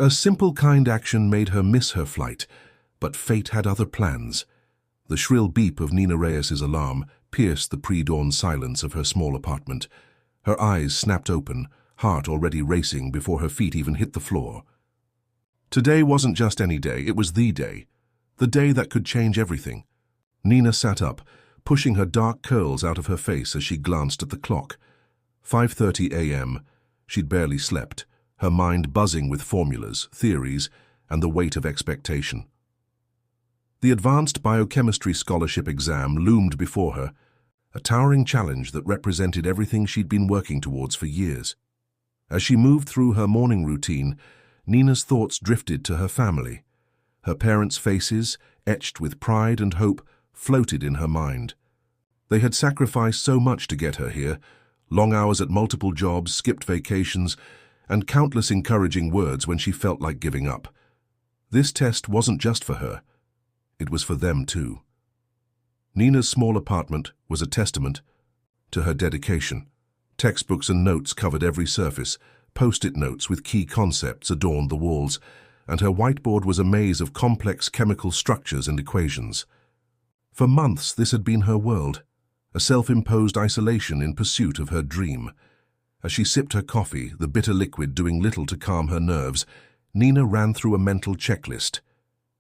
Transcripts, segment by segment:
A simple, kind action made her miss her flight, but fate had other plans. The shrill beep of Nina Reyes's alarm pierced the pre-dawn silence of her small apartment. Her eyes snapped open, heart already racing before her feet even hit the floor. Today wasn't just any day, it was the day that could change everything. Nina sat up, pushing her dark curls out of her face as she glanced at the clock. 5:30 a.m. She'd barely slept, her mind buzzing with formulas, theories, and the weight of expectation. The Advanced Biochemistry Scholarship exam loomed before her, a towering challenge that represented everything she'd been working towards for years. As she moved through her morning routine, Nina's thoughts drifted to her family. Her parents' faces, etched with pride and hope, floated in her mind. They had sacrificed so much to get her here, long hours at multiple jobs, skipped vacations, and countless encouraging words when she felt like giving up. This test wasn't just for her. It was for them too. Nina's small apartment was a testament to her dedication. Textbooks and notes covered every surface, post-it notes with key concepts adorned the walls, and her whiteboard was a maze of complex chemical structures and equations. For months this had been her world, a self-imposed isolation in pursuit of her dream. As she sipped her coffee, the bitter liquid doing little to calm her nerves, Nina ran through a mental checklist.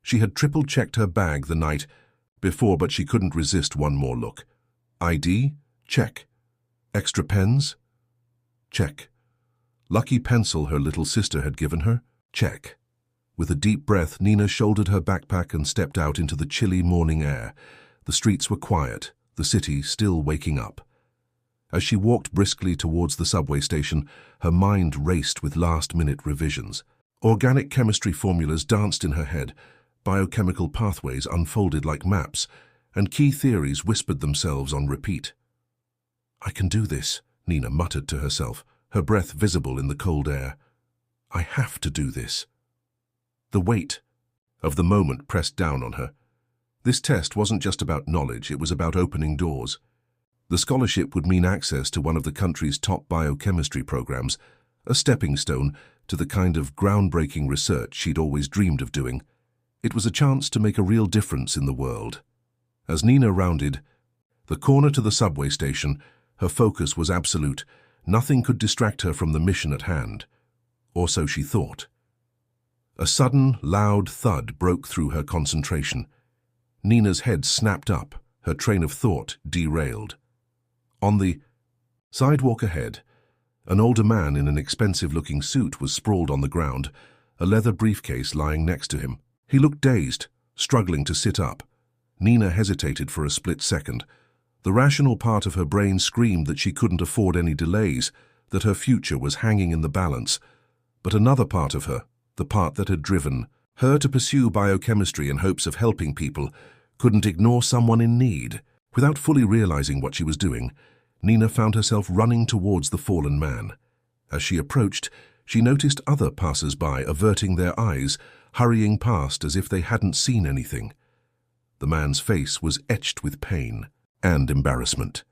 She had triple-checked her bag the night before, but she couldn't resist one more look. ID? Check. Extra pens? Check. Lucky pencil her little sister had given her? Check. With a deep breath, Nina shouldered her backpack and stepped out into the chilly morning air. The streets were quiet, the city still waking up. As she walked briskly towards the subway station, her mind raced with last-minute revisions. Organic chemistry formulas danced in her head, biochemical pathways unfolded like maps, and key theories whispered themselves on repeat. "I can do this," Nina muttered to herself, her breath visible in the cold air. "I have to do this." The weight of the moment pressed down on her. This test wasn't just about knowledge, it was about opening doors. The scholarship would mean access to one of the country's top biochemistry programs, a stepping stone to the kind of groundbreaking research she'd always dreamed of doing. It was a chance to make a real difference in the world. As Nina rounded the corner to the subway station, her focus was absolute. Nothing could distract her from the mission at hand. Or so she thought. A sudden, loud thud broke through her concentration. Nina's head snapped up, her train of thought derailed. On the sidewalk ahead, an older man in an expensive-looking suit was sprawled on the ground, a leather briefcase lying next to him. He looked dazed, struggling to sit up. Nina hesitated for a split second. The rational part of her brain screamed that she couldn't afford any delays, that her future was hanging in the balance. But another part of her, the part that had driven her to pursue biochemistry in hopes of helping people, couldn't ignore someone in need. Without fully realizing what she was doing, Nina found herself running towards the fallen man. As she approached, she noticed other passers-by averting their eyes, hurrying past as if they hadn't seen anything. The man's face was etched with pain and embarrassment.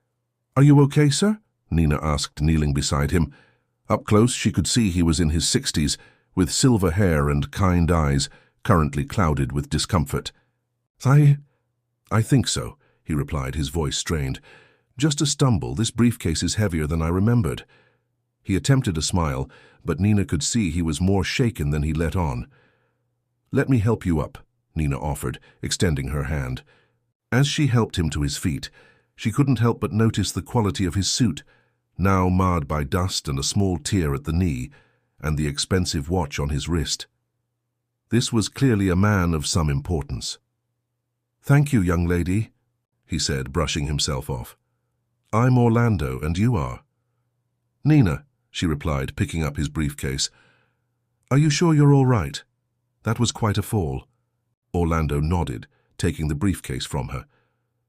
"Are you okay, sir?" Nina asked, kneeling beside him. Up close, she could see he was in his 60s, with silver hair and kind eyes, currently clouded with discomfort. I think so," he replied, his voice strained. "Just a stumble. This briefcase is heavier than I remembered." He attempted a smile, but Nina could see he was more shaken than he let on. "Let me help you up," Nina offered, extending her hand. As she helped him to his feet, she couldn't help but notice the quality of his suit, now marred by dust and a small tear at the knee, and the expensive watch on his wrist. This was clearly a man of some importance. "Thank you, young lady," he said, brushing himself off. "I'm Orlando, and you are?" "Nina," she replied, picking up his briefcase. "Are you sure you're all right? That was quite a fall." Orlando nodded, taking the briefcase from her.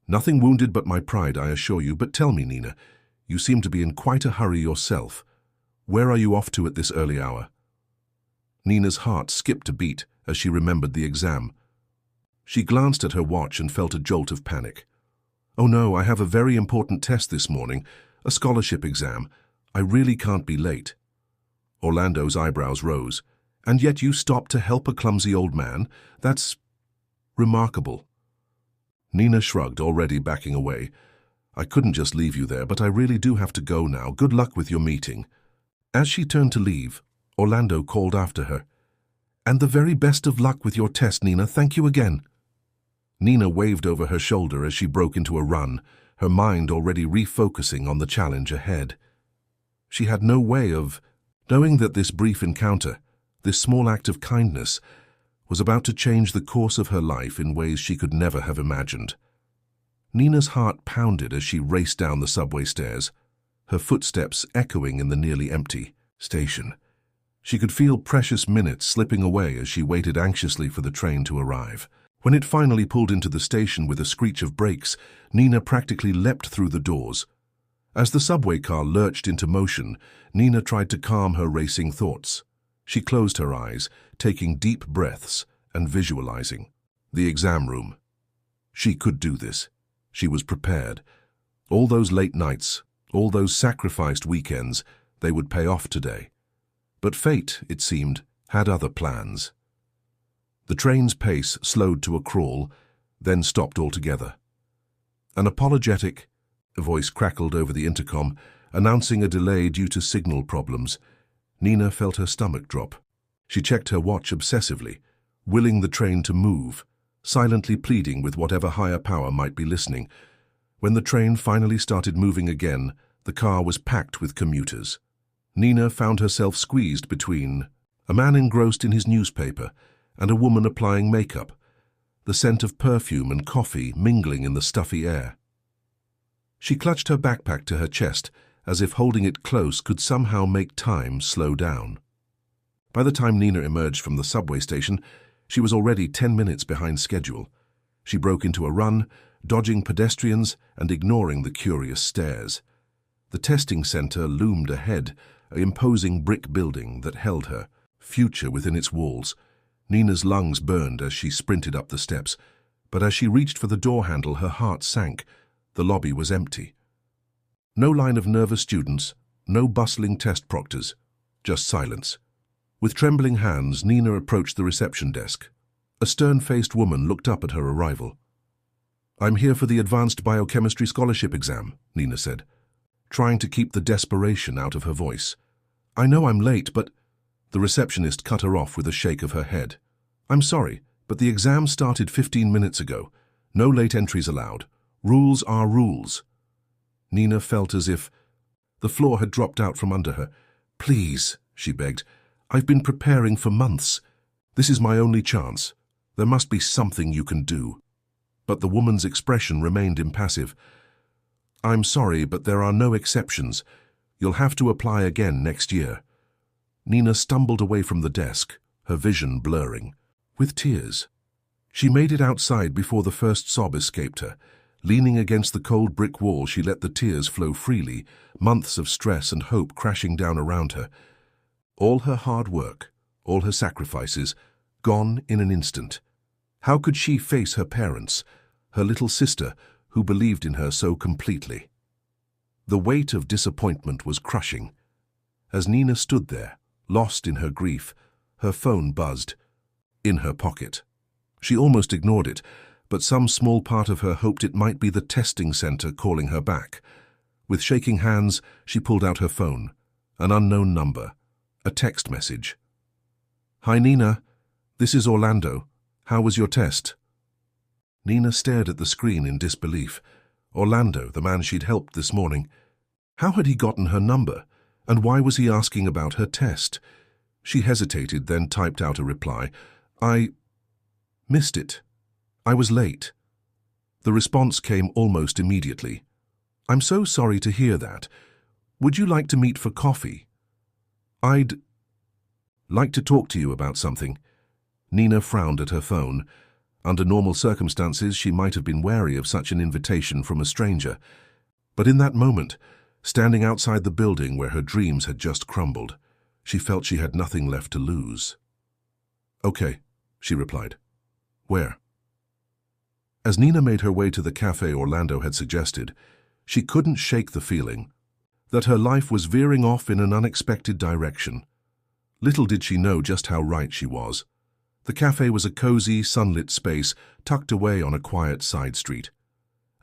"Nothing wounded but my pride, I assure you, but tell me, Nina, you seem to be in quite a hurry yourself. Where are you off to at this early hour?" Nina's heart skipped a beat as she remembered the exam. She glanced at her watch and felt a jolt of panic. "Oh no, I have a very important test this morning, a scholarship exam. I really can't be late." Orlando's eyebrows rose. And yet you stopped to help a clumsy old man? That's remarkable. Nina shrugged, already backing away. I couldn't just leave you there, but I really do have to go now. Good luck with your meeting. As she turned to leave, Orlando called after her. And the very best of luck with your test, Nina. Thank you again. Nina waved over her shoulder as she broke into a run, her mind already refocusing on the challenge ahead. She had no way of knowing that this brief encounter, this small act of kindness, was about to change the course of her life in ways she could never have imagined. Nina's heart pounded as she raced down the subway stairs, her footsteps echoing in the nearly empty station. She could feel precious minutes slipping away as she waited anxiously for the train to arrive. When it finally pulled into the station with a screech of brakes, Nina practically leapt through the doors. As the subway car lurched into motion, Nina tried to calm her racing thoughts. She closed her eyes, taking deep breaths and visualizing the exam room. She could do this. She was prepared. All those late nights, all those sacrificed weekends, they would pay off today. But fate, it seemed, had other plans. The train's pace slowed to a crawl, then stopped altogether. An apologetic voice crackled over the intercom, announcing a delay due to signal problems. Nina felt her stomach drop. She checked her watch obsessively, willing the train to move, silently pleading with whatever higher power might be listening. When the train finally started moving again, the car was packed with commuters. Nina found herself squeezed between a man engrossed in his newspaper and a woman applying makeup, the scent of perfume and coffee mingling in the stuffy air. She clutched her backpack to her chest, as if holding it close could somehow make time slow down. By the time Nina emerged from the subway station, she was already 10 minutes behind schedule. She broke into a run, dodging pedestrians and ignoring the curious stares. The testing center loomed ahead, an imposing brick building that held her, future within its walls. Nina's lungs burned as she sprinted up the steps, but as she reached for the door handle, her heart sank. The lobby was empty. No line of nervous students, no bustling test proctors, just silence. With trembling hands, Nina approached the reception desk. A stern-faced woman looked up at her arrival. "I'm here for the Advanced Biochemistry Scholarship exam," Nina said, trying to keep the desperation out of her voice. "I know I'm late, but—" The receptionist cut her off with a shake of her head. "I'm sorry, but the exam started 15 minutes ago. No late entries allowed. Rules are rules." Nina felt as if the floor had dropped out from under her. "Please," she begged. "I've been preparing for months. This is my only chance. There must be something you can do." But the woman's expression remained impassive. "I'm sorry, but there are no exceptions. You'll have to apply again next year." Nina stumbled away from the desk, her vision blurring. With tears, she made it outside before the first sob escaped her. Leaning against the cold brick wall, she let the tears flow freely, months of stress and hope crashing down around her. All her hard work, all her sacrifices, gone in an instant. How could she face her parents, her little sister, who believed in her so completely? The weight of disappointment was crushing. As Nina stood there, lost in her grief, her phone buzzed. In her pocket. She almost ignored it, but some small part of her hoped it might be the testing center calling her back. With shaking hands, she pulled out her phone. An unknown number. A text message. "Hi, Nina. This is Orlando. How was your test?" Nina stared at the screen in disbelief. Orlando, the man she'd helped this morning. How had he gotten her number? And why was he asking about her test? She hesitated, then typed out a reply. "I missed it. I was late." The response came almost immediately. "I'm so sorry to hear that. Would you like to meet for coffee?" "I'd like to talk to you about something." Nina frowned at her phone. Under normal circumstances, she might have been wary of such an invitation from a stranger. But in that moment, standing outside the building where her dreams had just crumbled, she felt she had nothing left to lose. "Okay," she replied. "Where?" As Nina made her way to the cafe Orlando had suggested, she couldn't shake the feeling that her life was veering off in an unexpected direction. Little did she know just how right she was. The cafe was a cozy, sunlit space tucked away on a quiet side street.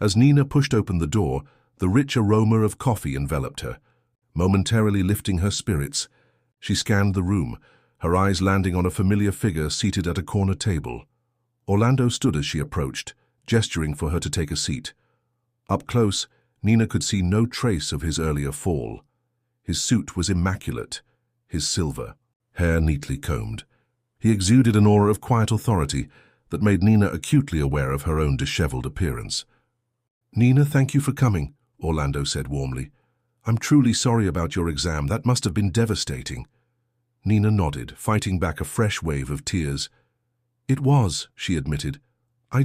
As Nina pushed open the door, the rich aroma of coffee enveloped her, momentarily lifting her spirits. She scanned the room, her eyes landing on a familiar figure seated at a corner table. Orlando stood as she approached, gesturing for her to take a seat. Up close, Nina could see no trace of his earlier fall. His suit was immaculate, his silver, hair neatly combed. He exuded an aura of quiet authority that made Nina acutely aware of her own disheveled appearance. "Nina, thank you for coming," Orlando said warmly. "I'm truly sorry about your exam. That must have been devastating." Nina nodded, fighting back a fresh wave of tears. "It was," she admitted. I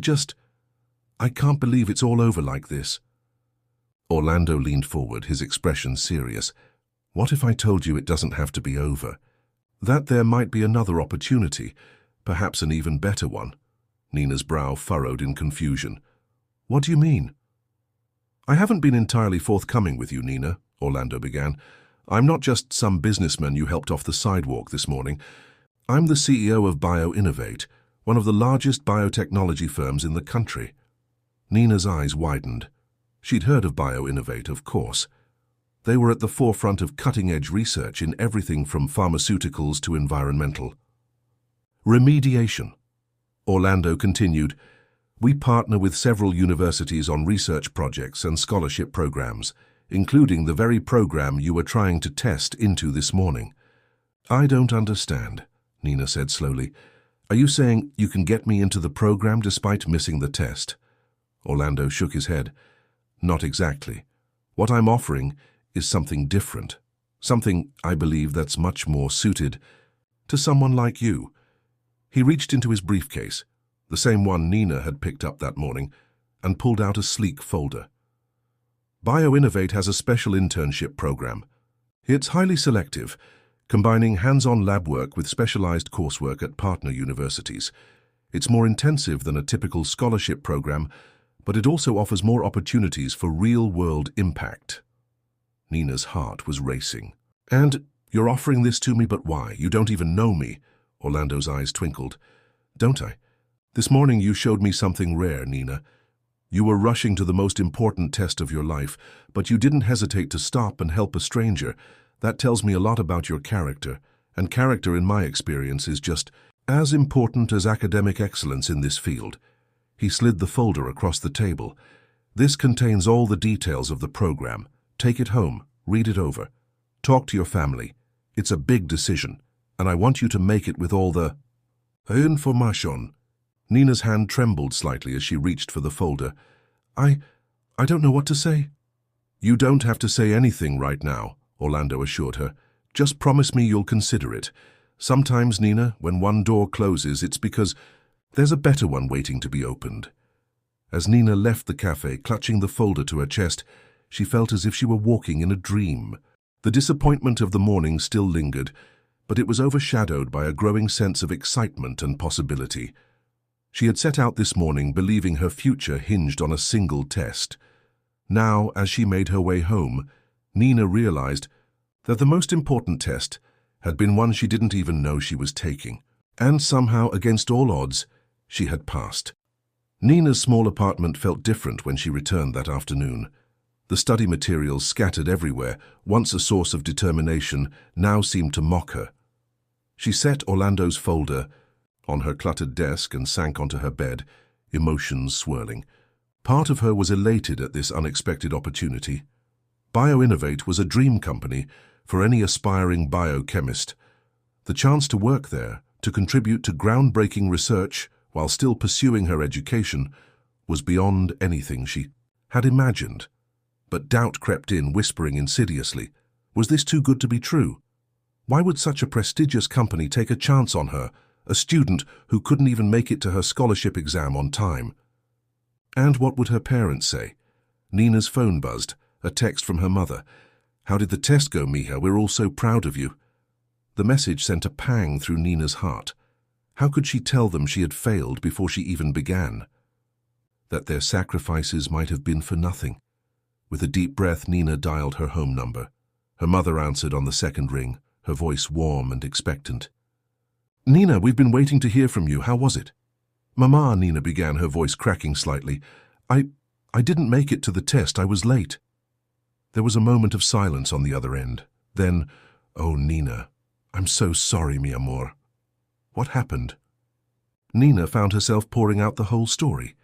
can't believe it's all over like this." Orlando leaned forward, his expression serious. "What if I told you it doesn't have to be over? That there might be another opportunity, perhaps an even better one." Nina's brow furrowed in confusion. "What do you mean?" "I haven't been entirely forthcoming with you, Nina," Orlando began. "I'm not just some businessman you helped off the sidewalk this morning. I'm the CEO of BioInnovate, one of the largest biotechnology firms in the country." Nina's eyes widened. She'd heard of BioInnovate, of course. They were at the forefront of cutting-edge research in everything from pharmaceuticals to environmental remediation. Orlando continued, "We partner with several universities on research projects and scholarship programs, including the very program you were trying to test into this morning." "I don't understand," Nina said slowly. "Are you saying you can get me into the program despite missing the test?" Orlando shook his head. "Not exactly. What I'm offering is something different. Something, I believe, that's much more suited to someone like you." He reached into his briefcase, the same one Nina had picked up that morning, and pulled out a sleek folder. BioInnovate has a special internship program. It's highly selective, combining hands-on lab work with specialized coursework at partner universities. It's more intensive than a typical scholarship program, but it also offers more opportunities for real-world impact. Nina's heart was racing. "And you're offering this to me, but why? You don't even know me." Orlando's eyes twinkled. "Don't I? This morning you showed me something rare, Nina. You were rushing to the most important test of your life, but you didn't hesitate to stop and help a stranger. That tells me a lot about your character, and character, in my experience, is just as important as academic excellence in this field." He slid the folder across the table. "This contains all the details of the program. Take it home, read it over. Talk to your family. It's a big decision, and I want you to make it with all the information." Nina's hand trembled slightly as she reached for the folder. I don't know what to say." "You don't have to say anything right now," Orlando assured her. "Just promise me you'll consider it. Sometimes, Nina, when one door closes, it's because there's a better one waiting to be opened." As Nina left the cafe, clutching the folder to her chest, she felt as if she were walking in a dream. The disappointment of the morning still lingered, but it was overshadowed by a growing sense of excitement and possibility. She had set out this morning believing her future hinged on a single test. Now, as she made her way home, Nina realized that the most important test had been one she didn't even know she was taking, and somehow, against all odds, she had passed. Nina's small apartment felt different when she returned that afternoon. The study materials scattered everywhere, once a source of determination, now seemed to mock her. She set Orlando's folder on her cluttered desk and sank onto her bed, emotions swirling. Part of her was elated at this unexpected opportunity. BioInnovate was a dream company for any aspiring biochemist. The chance to work there, to contribute to groundbreaking research while still pursuing her education, was beyond anything she had imagined. But doubt crept in, whispering insidiously, was this too good to be true? Why would such a prestigious company take a chance on her, a student who couldn't even make it to her scholarship exam on time? And what would her parents say? Nina's phone buzzed, a text from her mother. "How did the test go, Miha? We're all so proud of you." The message sent a pang through Nina's heart. How could she tell them she had failed before she even began? That their sacrifices might have been for nothing. With a deep breath, Nina dialed her home number. Her mother answered on the second ring, her voice warm and expectant. "Nina, we've been waiting to hear from you. How was it?" "Mama," Nina began, her voice cracking slightly. I didn't make it to the test. I was late." There was a moment of silence on the other end. Then, "Oh, Nina, I'm so sorry, mi amor." "What happened?" Nina found herself pouring out the whole story.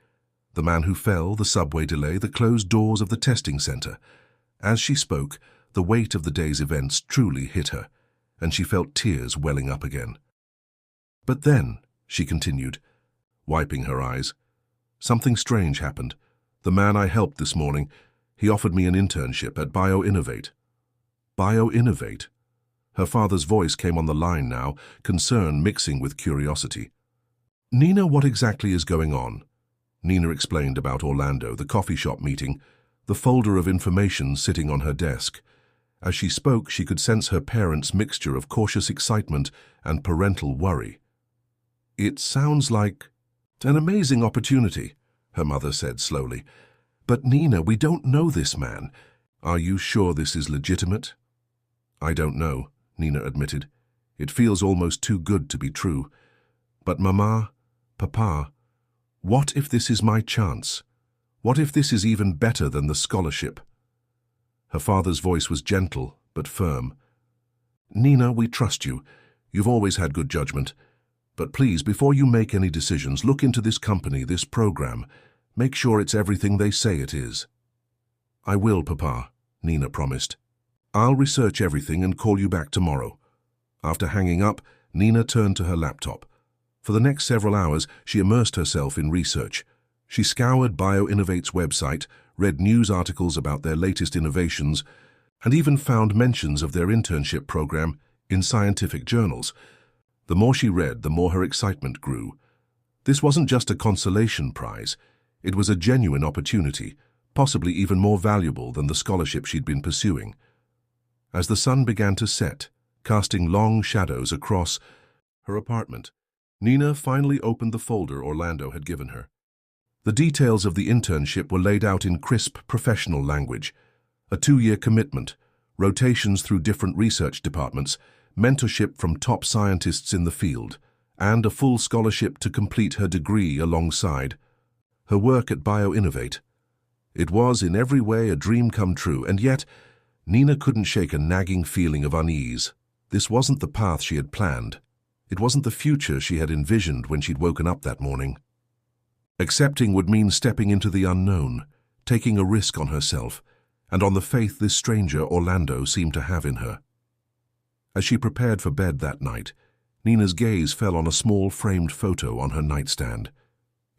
The man who fell, the subway delay, the closed doors of the testing center. As she spoke, the weight of the day's events truly hit her, and she felt tears welling up again. "But then," she continued, wiping her eyes, "something strange happened. The man I helped this morning, he offered me an internship at BioInnovate." "BioInnovate?" Her father's voice came on the line now, concern mixing with curiosity. "Nina, what exactly is going on?" Nina explained about Orlando, the coffee shop meeting, the folder of information sitting on her desk. As she spoke, she could sense her parents' mixture of cautious excitement and parental worry. "It sounds like an amazing opportunity," her mother said slowly. "But Nina, we don't know this man. Are you sure this is legitimate?" "I don't know," Nina admitted. "It feels almost too good to be true. But Mama, Papa, what if this is my chance? What if this is even better than the scholarship?" Her father's voice was gentle but firm. "Nina, we trust you. You've always had good judgment. But please, before you make any decisions, look into this company, this program. Make sure it's everything they say it is." "I will, Papa," Nina promised. "I'll research everything and call you back tomorrow." After hanging up, Nina turned to her laptop. For the next several hours, she immersed herself in research. She scoured BioInnovate's website, read news articles about their latest innovations, and even found mentions of their internship program in scientific journals. The more she read, the more her excitement grew. This wasn't just a consolation prize. It was a genuine opportunity, possibly even more valuable than the scholarship she'd been pursuing. As the sun began to set, casting long shadows across her apartment, Nina finally opened the folder Orlando had given her. The details of the internship were laid out in crisp professional language. A 2-year commitment, rotations through different research departments, mentorship from top scientists in the field, and a full scholarship to complete her degree alongside her work at BioInnovate. It was in every way a dream come true, and yet Nina couldn't shake a nagging feeling of unease. This wasn't the path she had planned. It wasn't the future she had envisioned when she'd woken up that morning. Accepting would mean stepping into the unknown, taking a risk on herself, and on the faith this stranger Orlando seemed to have in her. As she prepared for bed that night, Nina's gaze fell on a small framed photo on her nightstand.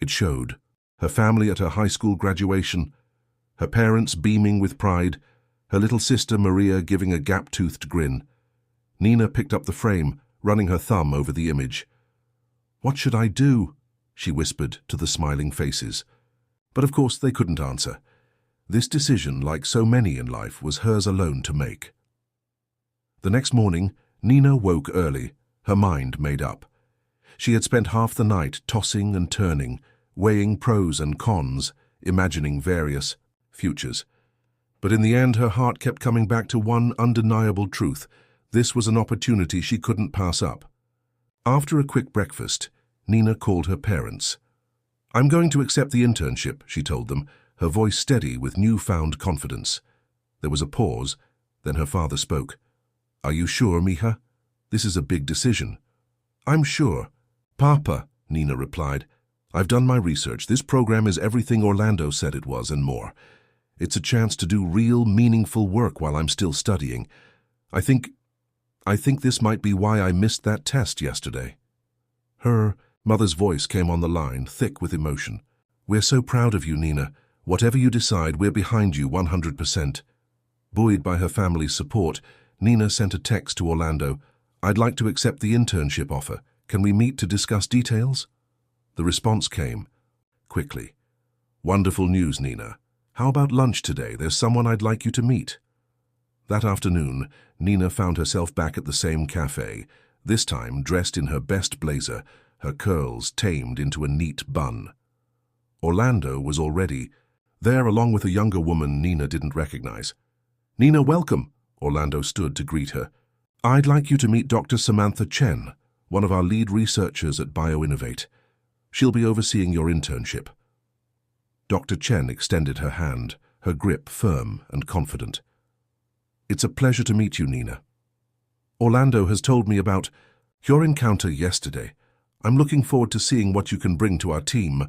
It showed her family at her high school graduation, her parents beaming with pride, her little sister Maria giving a gap-toothed grin. Nina picked up the frame, running her thumb over the image. "What should I do?" she whispered to the smiling faces. But of course they couldn't answer. This decision, like so many in life, was hers alone to make. The next morning, Nina woke early, her mind made up. She had spent half the night tossing and turning, weighing pros and cons, imagining various futures. But in the end, her heart kept coming back to one undeniable truth. This was an opportunity she couldn't pass up. After a quick breakfast, Nina called her parents. "I'm going to accept the internship," she told them, her voice steady with newfound confidence. There was a pause, then her father spoke. "Are you sure, mija? This is a big decision." "I'm sure." "Papa," Nina replied, "I've done my research. This program is everything Orlando said it was and more. It's a chance to do real, meaningful work while I'm still studying. I think this might be why I missed that test yesterday." Her mother's voice came on the line, thick with emotion. "We're so proud of you, Nina. Whatever you decide, we're behind you 100%. Buoyed by her family's support, Nina sent a text to Orlando. "I'd like to accept the internship offer. Can we meet to discuss details?" The response came quickly. "Wonderful news, Nina. How about lunch today? There's someone I'd like you to meet." That afternoon, Nina found herself back at the same cafe, this time dressed in her best blazer, her curls tamed into a neat bun. Orlando was already there along with a younger woman Nina didn't recognize. "Nina, welcome!" Orlando stood to greet her. I'd like you to meet Dr. Samantha Chen, one of our lead researchers at BioInnovate. She'll be overseeing your internship. Dr. Chen extended her hand, her grip firm and confident. It's a pleasure to meet you, Nina. Orlando has told me about your encounter yesterday. I'm looking forward to seeing what you can bring to our team.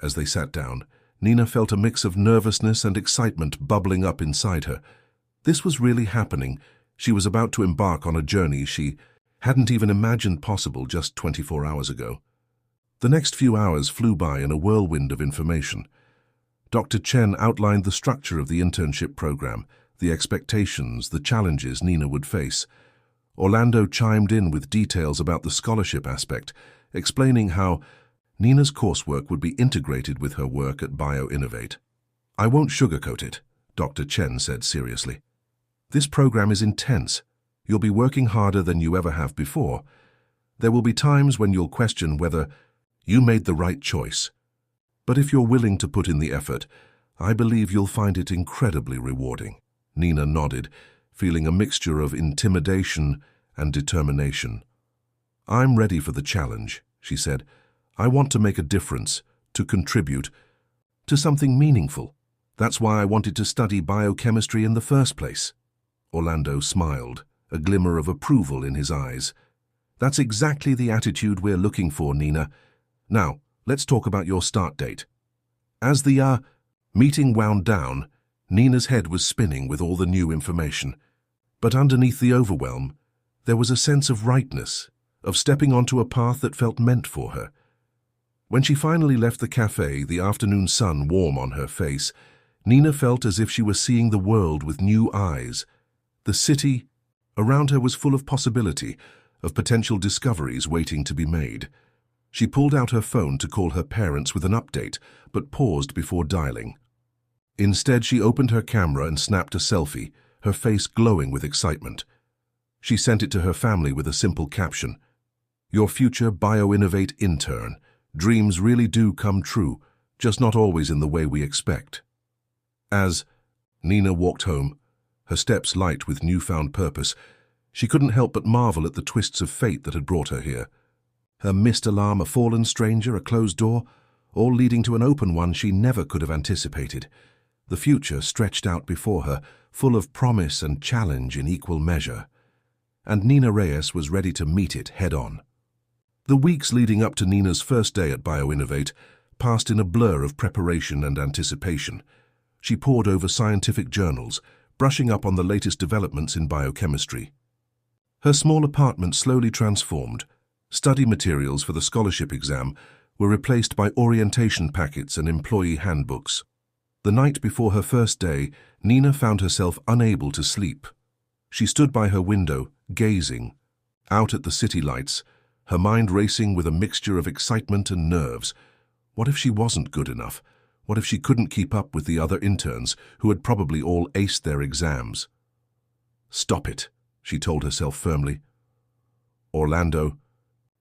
As they sat down, Nina felt a mix of nervousness and excitement bubbling up inside her. This was really happening. She was about to embark on a journey she hadn't even imagined possible just 24 hours ago. The next few hours flew by in a whirlwind of information. Dr. Chen outlined the structure of the internship program, the expectations, the challenges Nina would face. Orlando chimed in with details about the scholarship aspect, explaining how Nina's coursework would be integrated with her work at BioInnovate. I won't sugarcoat it, Dr. Chen said seriously. This program is intense. You'll be working harder than you ever have before. There will be times when you'll question whether you made the right choice. But if you're willing to put in the effort, I believe you'll find it incredibly rewarding. Nina nodded, feeling a mixture of intimidation and determination. I'm ready for the challenge, she said. I want to make a difference, to contribute to something meaningful. That's why I wanted to study biochemistry in the first place. Orlando smiled, a glimmer of approval in his eyes. That's exactly the attitude we're looking for, Nina. Now, let's talk about your start date. As the meeting wound down, Nina's head was spinning with all the new information. But underneath the overwhelm, there was a sense of rightness, of stepping onto a path that felt meant for her. When she finally left the cafe, the afternoon sun warm on her face, Nina felt as if she was seeing the world with new eyes. The city around her was full of possibility, of potential discoveries waiting to be made. She pulled out her phone to call her parents with an update, but paused before dialing. Instead, she opened her camera and snapped a selfie, her face glowing with excitement. She sent it to her family with a simple caption: "Your future BioInnovate intern. Dreams really do come true, just not always in the way we expect." As Nina walked home, her steps light with newfound purpose, she couldn't help but marvel at the twists of fate that had brought her here. Her missed alarm, a fallen stranger, a closed door, all leading to an open one she never could have anticipated. The future stretched out before her, full of promise and challenge in equal measure. And Nina Reyes was ready to meet it head-on. The weeks leading up to Nina's first day at BioInnovate passed in a blur of preparation and anticipation. She pored over scientific journals, brushing up on the latest developments in biochemistry. Her small apartment slowly transformed. Study materials for the scholarship exam were replaced by orientation packets and employee handbooks. The night before her first day, Nina found herself unable to sleep. She stood by her window, gazing out at the city lights, her mind racing with a mixture of excitement and nerves. What if she wasn't good enough? What if she couldn't keep up with the other interns who had probably all aced their exams? "Stop it," she told herself firmly. "Orlando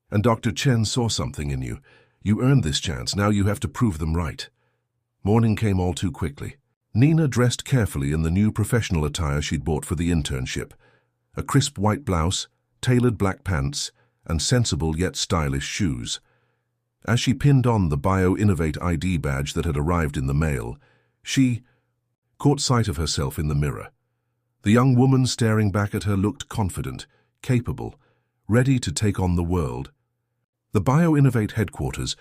and Dr. Chen saw something in you. You earned this chance, now you have to prove them right." Morning came all too quickly. Nina dressed carefully in the new professional attire she'd bought for the internship. A crisp white blouse, tailored black pants, and sensible yet stylish shoes. As she pinned on the BioInnovate ID badge that had arrived in the mail, she caught sight of herself in the mirror. The young woman staring back at her looked confident, capable, ready to take on the world. The BioInnovate headquarters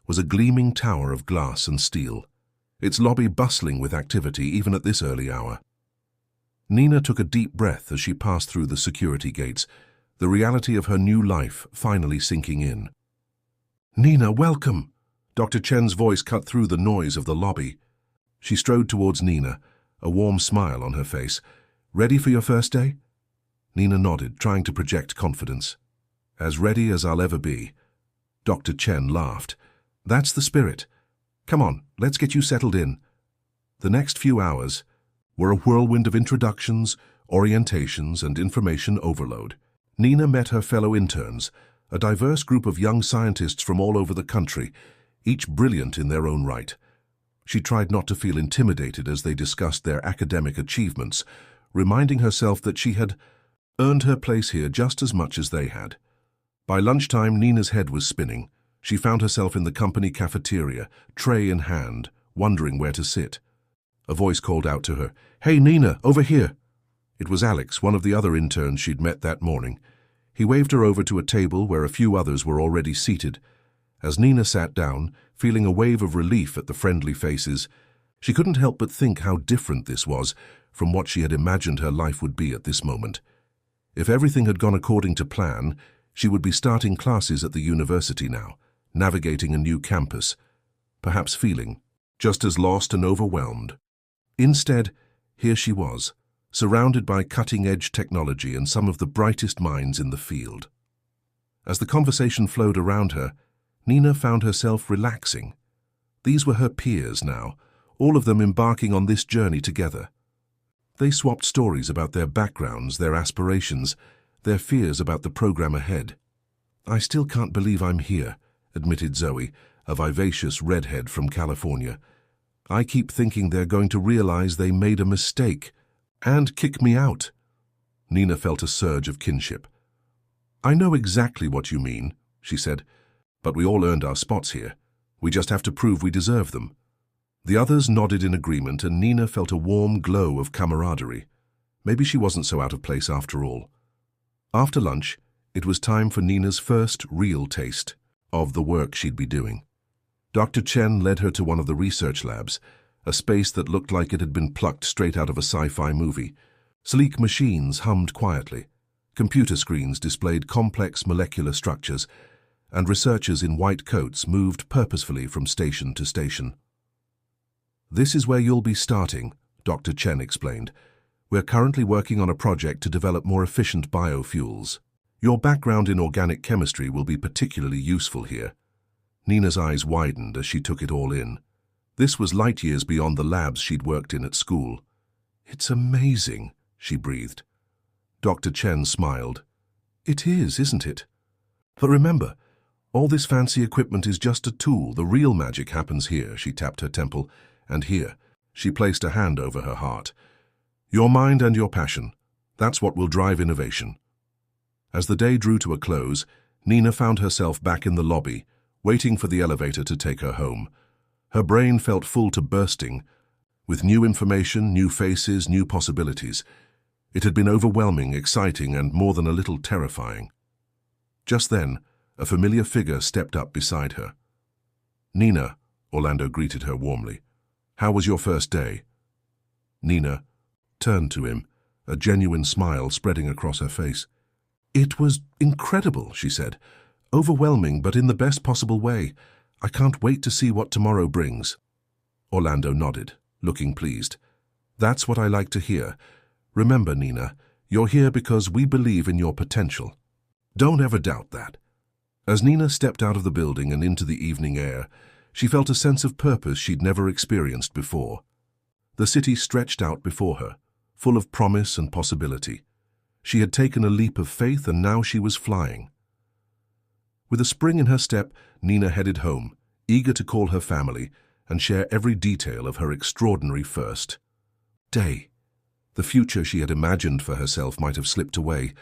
was a gleaming tower of glass and steel, its lobby bustling with activity even at this early hour. Nina took a deep breath as she passed through the security gates, the reality of her new life finally sinking in. "Nina, welcome!" Dr. Chen's voice cut through the noise of the lobby. She strode towards Nina, a warm smile on her face. "Ready for your first day?" Nina nodded, trying to project confidence. "As ready as I'll ever be." Dr. Chen laughed. "That's the spirit. Come on, let's get you settled in." The next few hours were a whirlwind of introductions, orientations, and information overload. Nina met her fellow interns, a diverse group of young scientists from all over the country, each brilliant in their own right. She tried not to feel intimidated as they discussed their academic achievements, reminding herself that she had earned her place here just as much as they had. By lunchtime, Nina's head was spinning. She found herself in the company cafeteria, tray in hand, wondering where to sit. A voice called out to her, "Hey, Nina, over here!" It was Alex, one of the other interns she'd met that morning. He waved her over to a table where a few others were already seated. As Nina sat down, feeling a wave of relief at the friendly faces, she couldn't help but think how different this was from what she had imagined her life would be at this moment. If everything had gone according to plan, she would be starting classes at the university now, navigating a new campus, perhaps feeling just as lost and overwhelmed. Instead, here she was, surrounded by cutting-edge technology and some of the brightest minds in the field. As the conversation flowed around her, Nina found herself relaxing. These were her peers now, all of them embarking on this journey together. They swapped stories about their backgrounds, their aspirations, their fears about the program ahead. "I still can't believe I'm here," admitted Zoe, a vivacious redhead from California. "I keep thinking they're going to realize they made a mistake and kick me out." Nina felt a surge of kinship. "I know exactly what you mean," she said, "but we all earned our spots here. We just have to prove we deserve them." The others nodded in agreement, and Nina felt a warm glow of camaraderie. Maybe she wasn't so out of place after all. After lunch, it was time for Nina's first real taste of the work she'd be doing. Dr. Chen led her to one of the research labs, a space that looked like it had been plucked straight out of a sci-fi movie. Sleek machines hummed quietly. Computer screens displayed complex molecular structures, and researchers in white coats moved purposefully from station to station. "This is where you'll be starting," Dr. Chen explained. "We're currently working on a project to develop more efficient biofuels. Your background in organic chemistry will be particularly useful here." Nina's eyes widened as she took it all in. This was light years beyond the labs she'd worked in at school. "It's amazing," she breathed. Dr. Chen smiled. "It is, isn't it? But remember, all this fancy equipment is just a tool. The real magic happens here." She tapped her temple. "And here." She placed a hand over her heart. "Your mind and your passion. That's what will drive innovation." As the day drew to a close, Nina found herself back in the lobby, waiting for the elevator to take her home. Her brain felt full to bursting, with new information, new faces, new possibilities. It had been overwhelming, exciting, and more than a little terrifying. Just then, a familiar figure stepped up beside her. "Nina," Orlando greeted her warmly. "How was your first day?" Nina turned to him, a genuine smile spreading across her face. "It was incredible," she said. "Overwhelming, but in the best possible way. I can't wait to see what tomorrow brings." Orlando nodded, looking pleased. "That's what I like to hear. Remember, Nina, you're here because we believe in your potential. Don't ever doubt that." As Nina stepped out of the building and into the evening air, she felt a sense of purpose she'd never experienced before. The city stretched out before her, full of promise and possibility. She had taken a leap of faith, and now she was flying. With a spring in her step, Nina headed home, eager to call her family and share every detail of her extraordinary first day. The future she had imagined for herself might have slipped away,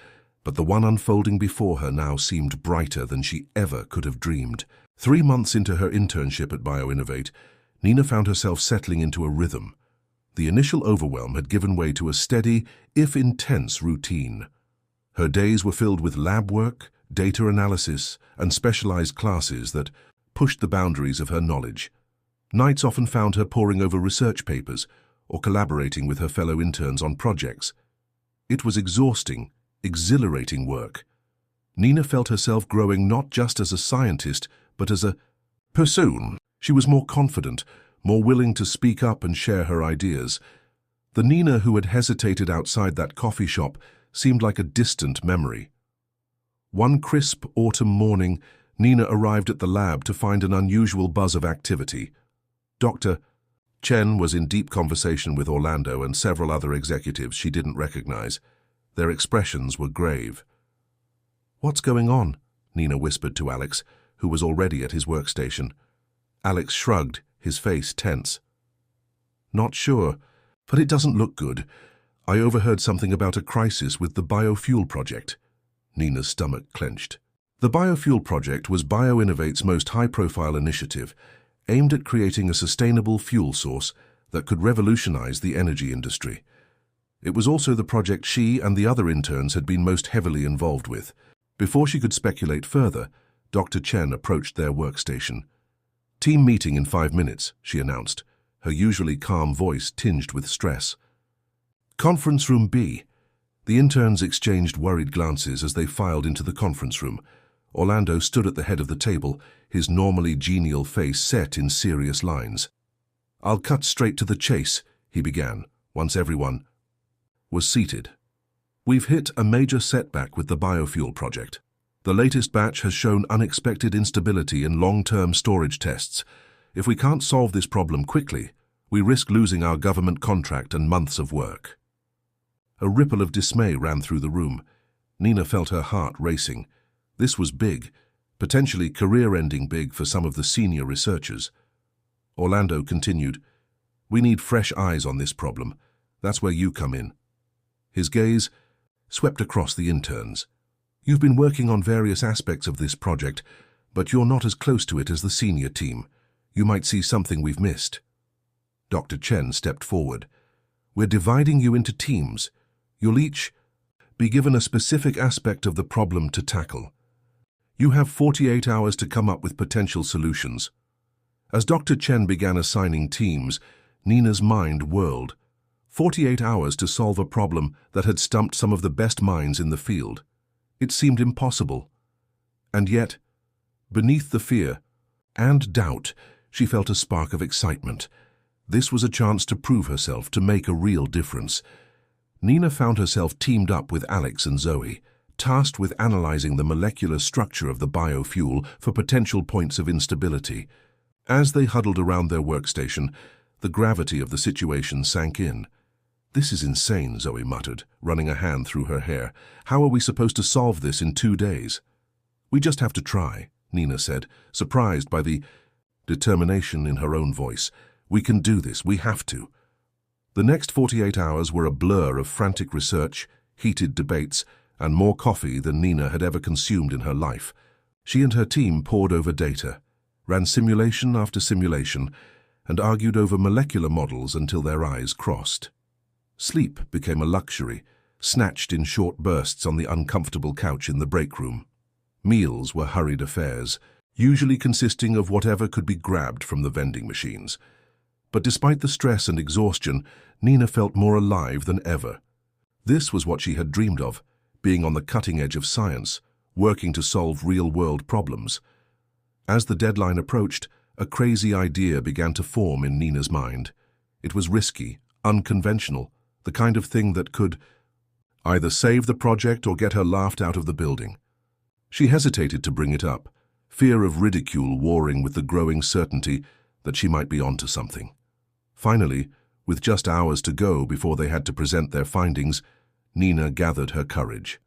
but the one unfolding before her now seemed brighter than she ever could have dreamed. 3 months into her internship at BioInnovate, Nina found herself settling into a rhythm. The initial overwhelm had given way to a steady, if intense, routine. Her days were filled with lab work, data analysis, and specialized classes that pushed the boundaries of her knowledge. Nights often found her poring over research papers or collaborating with her fellow interns on projects. It was exhausting, exhilarating work. Nina felt herself growing not just as a scientist, but as a person. She was more confident, more willing to speak up and share her ideas. The Nina who had hesitated outside that coffee shop seemed like a distant memory. One crisp autumn morning, Nina arrived at the lab to find an unusual buzz of activity. Dr. Chen was in deep conversation with Orlando and several other executives she didn't recognize. Their expressions were grave. "What's going on?" Nina whispered to Alex, who was already at his workstation. Alex shrugged, his face tense. "Not sure, but it doesn't look good. I overheard something about a crisis with the biofuel project. Nina's stomach clenched. The biofuel project was BioInnovate's most high-profile initiative, aimed at creating a sustainable fuel source that could revolutionize the energy industry. It was also the project she and the other interns had been most heavily involved with. Before she could speculate further, Dr. Chen approached their workstation. "Team meeting in 5 minutes," she announced, her usually calm voice tinged with stress. Conference room B. The interns exchanged worried glances as they filed into the conference room. Orlando stood at the head of the table, his normally genial face set in serious lines. "I'll cut straight to the chase," he began, once everyone was seated. "We've hit a major setback with the biofuel project. The latest batch has shown unexpected instability in long-term storage tests. If we can't solve this problem quickly, we risk losing our government contract and months of work." A ripple of dismay ran through the room. Nina felt her heart racing. This was big, potentially career-ending big for some of the senior researchers. Orlando continued, "We need fresh eyes on this problem. That's where you come in." His gaze swept across the interns. "You've been working on various aspects of this project, but you're not as close to it as the senior team. You might see something we've missed." Dr. Chen stepped forward. "We're dividing you into teams. You'll each be given a specific aspect of the problem to tackle. You have 48 hours to come up with potential solutions." As Dr. Chen began assigning teams, Nina's mind whirled. 48 hours to solve a problem that had stumped some of the best minds in the field. It seemed impossible. And yet, beneath the fear and doubt, she felt a spark of excitement. This was a chance to prove herself, to make a real difference. Nina found herself teamed up with Alex and Zoe, tasked with analyzing the molecular structure of the biofuel for potential points of instability. As they huddled around their workstation, the gravity of the situation sank in. "This is insane," Zoe muttered, running a hand through her hair. "How are we supposed to solve this in 2 days?" "We just have to try," Nina said, surprised by the determination in her own voice. "We can do this. We have to." The next 48 hours were a blur of frantic research, heated debates, and more coffee than Nina had ever consumed in her life. She and her team pored over data, ran simulation after simulation, and argued over molecular models until their eyes crossed. Sleep became a luxury, snatched in short bursts on the uncomfortable couch in the break room. Meals were hurried affairs, usually consisting of whatever could be grabbed from the vending machines. But despite the stress and exhaustion, Nina felt more alive than ever. This was what she had dreamed of, being on the cutting edge of science, working to solve real-world problems. As the deadline approached, a crazy idea began to form in Nina's mind. It was risky, unconventional, the kind of thing that could either save the project or get her laughed out of the building. She hesitated to bring it up, fear of ridicule warring with the growing certainty that she might be onto something. Finally, with just hours to go before they had to present their findings, Nina gathered her courage.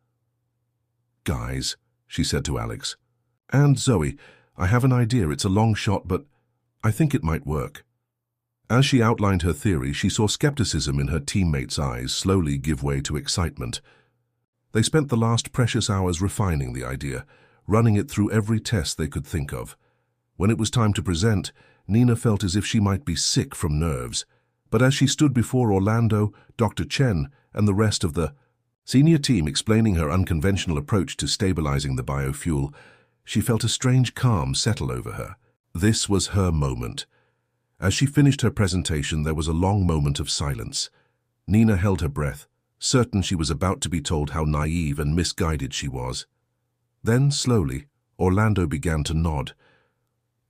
"Guys," she said to Alex, "and Zoe, I have an idea. It's a long shot, but I think it might work." As she outlined her theory, she saw skepticism in her teammates' eyes slowly give way to excitement. They spent the last precious hours refining the idea, running it through every test they could think of. When it was time to present, Nina felt as if she might be sick from nerves. But as she stood before Orlando, Dr. Chen, and the rest of the senior team explaining her unconventional approach to stabilizing the biofuel, she felt a strange calm settle over her. This was her moment. As she finished her presentation, there was a long moment of silence. Nina held her breath, certain she was about to be told how naive and misguided she was. Then, slowly, Orlando began to nod.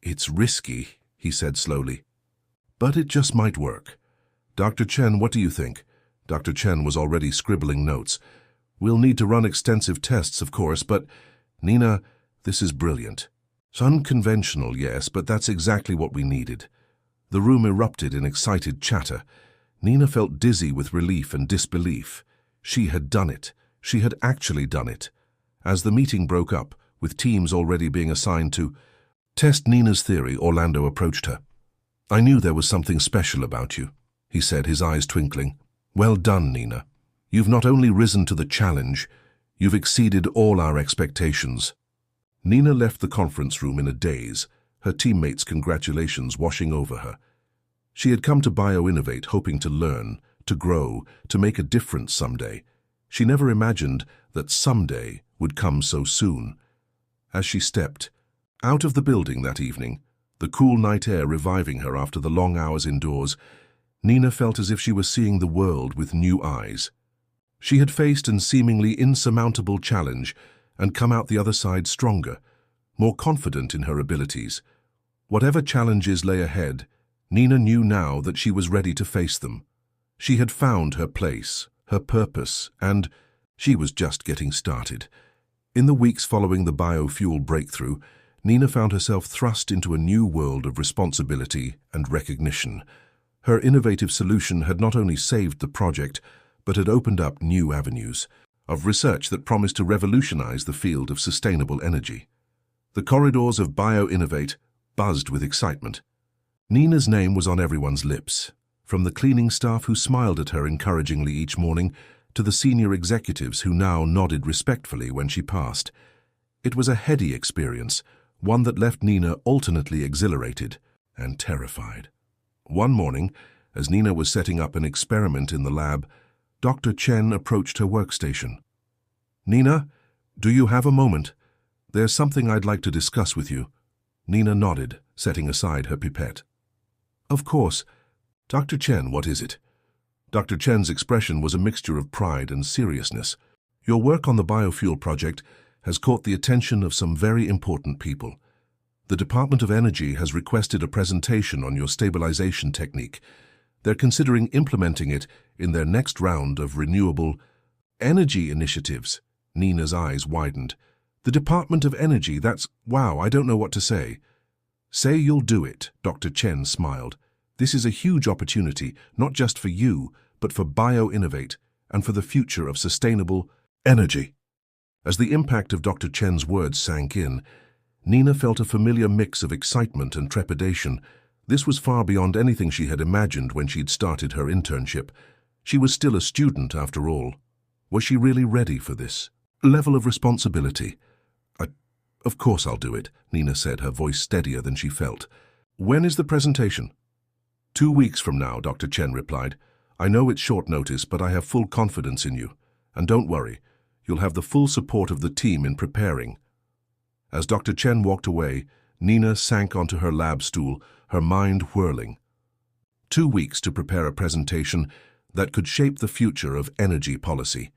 "It's risky," he said slowly, "but it just might work. Dr. Chen, what do you think?" Dr. Chen was already scribbling notes. "We'll need to run extensive tests, of course, but Nina, this is brilliant. It's unconventional, yes, but that's exactly what we needed." The room erupted in excited chatter. Nina felt dizzy with relief and disbelief. She had done it. She had actually done it. As the meeting broke up, with teams already being assigned to test Nina's theory, Orlando approached her. "I knew there was something special about you," he said, his eyes twinkling. "Well done, Nina. You've not only risen to the challenge, you've exceeded all our expectations." Nina left the conference room in a daze, her teammates' congratulations washing over her. She had come to BioInnovate hoping to learn, to grow, to make a difference someday. She never imagined that someday would come so soon. As she stepped out of the building that evening, the cool night air reviving her after the long hours indoors, Nina felt as if she was seeing the world with new eyes. She had faced an seemingly insurmountable challenge and come out the other side stronger, more confident in her abilities. Whatever challenges lay ahead, Nina knew now that she was ready to face them. She had found her place, her purpose, and she was just getting started. In the weeks following the biofuel breakthrough, Nina found herself thrust into a new world of responsibility and recognition. Her innovative solution had not only saved the project, but had opened up new avenues of research that promised to revolutionize the field of sustainable energy. The corridors of BioInnovate buzzed with excitement. Nina's name was on everyone's lips, from the cleaning staff who smiled at her encouragingly each morning to the senior executives who now nodded respectfully when she passed. It was a heady experience, one that left Nina alternately exhilarated and terrified. One morning, as Nina was setting up an experiment in the lab, Dr. Chen approached her workstation. "Nina, do you have a moment? There's something I'd like to discuss with you." Nina nodded, setting aside her pipette. "Of course. Dr. Chen, what is it?" Dr. Chen's expression was a mixture of pride and seriousness. "Your work on the biofuel project has caught the attention of some very important people. The Department of Energy has requested a presentation on your stabilization technique. They're considering implementing it in their next round of renewable energy initiatives." Nina's eyes widened. "The Department of Energy, wow, I don't know what to say." "Say you'll do it," Dr. Chen smiled. "This is a huge opportunity, not just for you, but for BioInnovate and for the future of sustainable energy." As the impact of Dr. Chen's words sank in, Nina felt a familiar mix of excitement and trepidation. This was far beyond anything she had imagined when she'd started her internship. She was still a student, after all. Was she really ready for this level of responsibility? Of course I'll do it," Nina said, her voice steadier than she felt. "When is the presentation?" 2 weeks from now," Dr. Chen replied. "I know it's short notice, but I have full confidence in you. And don't worry, you'll have the full support of the team in preparing." As Dr. Chen walked away, Nina sank onto her lab stool, her mind whirling. 2 weeks to prepare a presentation that could shape the future of energy policy.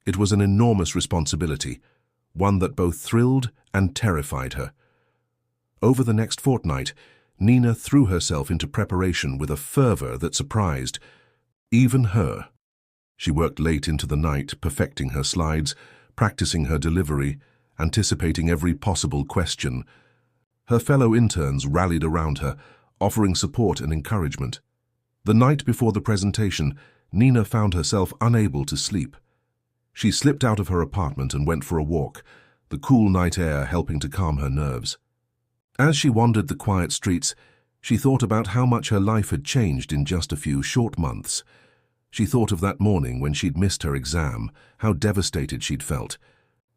It was an enormous responsibility, one that both thrilled and terrified her. Over the next fortnight, Nina threw herself into preparation with a fervor that surprised even her. She worked late into the night, perfecting her slides, practicing her delivery, anticipating every possible question. Her fellow interns rallied around her, offering support and encouragement. The night before the presentation, Nina found herself unable to sleep. She slipped out of her apartment and went for a walk, the cool night air helping to calm her nerves. As she wandered the quiet streets, she thought about how much her life had changed in just a few short months. She thought of that morning when she'd missed her exam, how devastated she'd felt.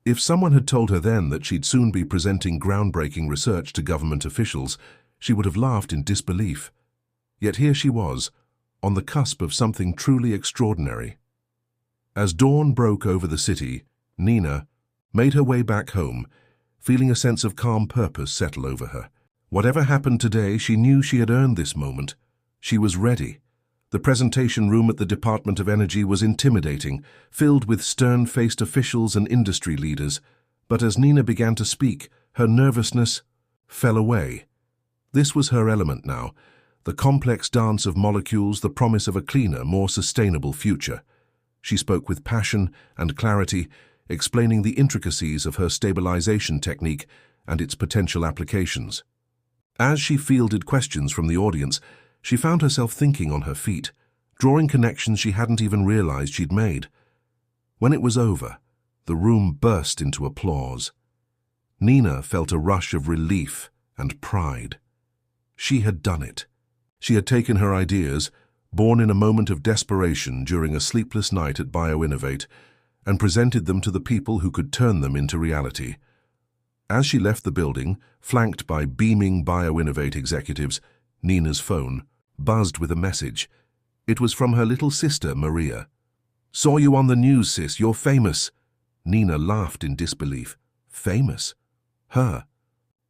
If someone had told her then that she'd soon be presenting groundbreaking research to government officials, she would have laughed in disbelief. Yet here she was, on the cusp of something truly extraordinary. As dawn broke over the city, Nina made her way back home, feeling a sense of calm purpose settle over her. Whatever happened today, she knew she had earned this moment. She was ready. The presentation room at the Department of Energy was intimidating, filled with stern-faced officials and industry leaders. But as Nina began to speak, her nervousness fell away. This was her element now, the complex dance of molecules, the promise of a cleaner, more sustainable future. She spoke with passion and clarity, explaining the intricacies of her stabilization technique and its potential applications. As she fielded questions from the audience, she found herself thinking on her feet, drawing connections she hadn't even realized she'd made. When it was over, the room burst into applause. Nina felt a rush of relief and pride. She had done it. She had taken her ideas, born in a moment of desperation during a sleepless night at BioInnovate, and presented them to the people who could turn them into reality. As she left the building, flanked by beaming BioInnovate executives, Nina's phone buzzed with a message. It was from her little sister, Maria. "Saw you on the news, sis. You're famous." Nina laughed in disbelief. Famous? Her?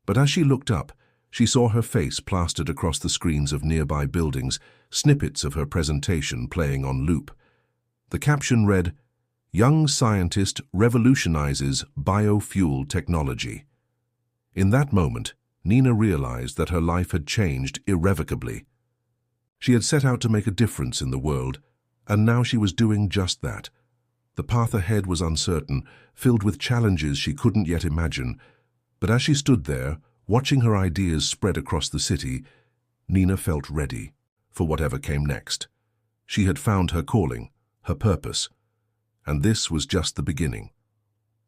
But as she looked up, she saw her face plastered across the screens of nearby buildings, snippets of her presentation playing on loop. The caption read, "Young scientist revolutionizes biofuel technology." In that moment, Nina realized that her life had changed irrevocably. She had set out to make a difference in the world, and now she was doing just that. The path ahead was uncertain, filled with challenges she couldn't yet imagine, but as she stood there, watching her ideas spread across the city, Nina felt ready for whatever came next. She had found her calling, her purpose, and this was just the beginning.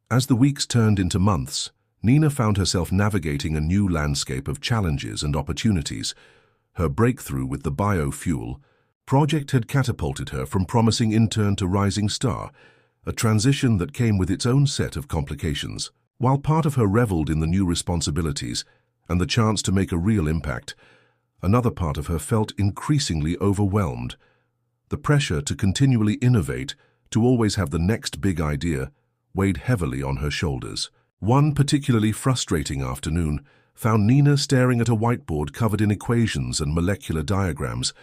As the weeks turned into months, Nina found herself navigating a new landscape of challenges and opportunities. Her breakthrough with the biofuel project had catapulted her from promising intern to rising star, a transition that came with its own set of complications. While part of her reveled in the new responsibilities and the chance to make a real impact, another part of her felt increasingly overwhelmed. The pressure to continually innovate, to always have the next big idea, weighed heavily on her shoulders. One particularly frustrating afternoon found Nina staring at a whiteboard covered in equations and molecular diagrams,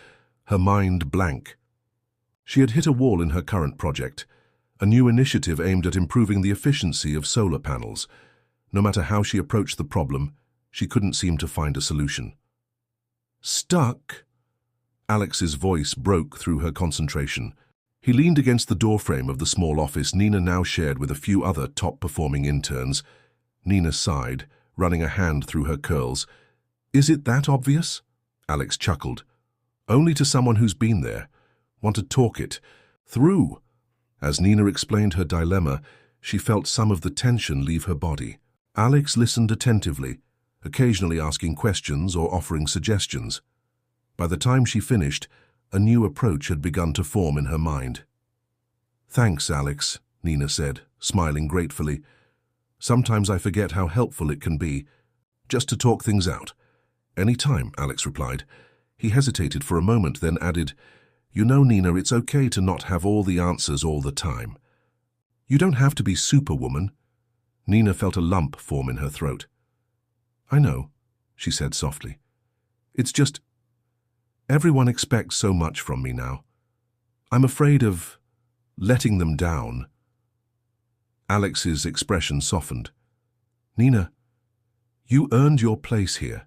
her mind blank. She had hit a wall in her current project, a new initiative aimed at improving the efficiency of solar panels. No matter how she approached the problem, she couldn't seem to find a solution. "Stuck?" Alex's voice broke through her concentration. He leaned against the doorframe of the small office Nina now shared with a few other top-performing interns. Nina sighed, running a hand through her curls. "Is it that obvious?" Alex chuckled. "Only to someone who's been there. Want to talk it through." As Nina explained her dilemma, she felt some of the tension leave her body. Alex listened attentively, occasionally asking questions or offering suggestions. By the time she finished, a new approach had begun to form in her mind. "Thanks, Alex," Nina said, smiling gratefully. "Sometimes I forget how helpful it can be, just to talk things out." "Any time," Alex replied. He hesitated for a moment, then added, "You know, Nina, it's okay to not have all the answers all the time. You don't have to be Superwoman." Nina felt a lump form in her throat. "I know," she said softly. "It's just, everyone expects so much from me now. I'm afraid of letting them down." Alex's expression softened. "Nina, you earned your place here.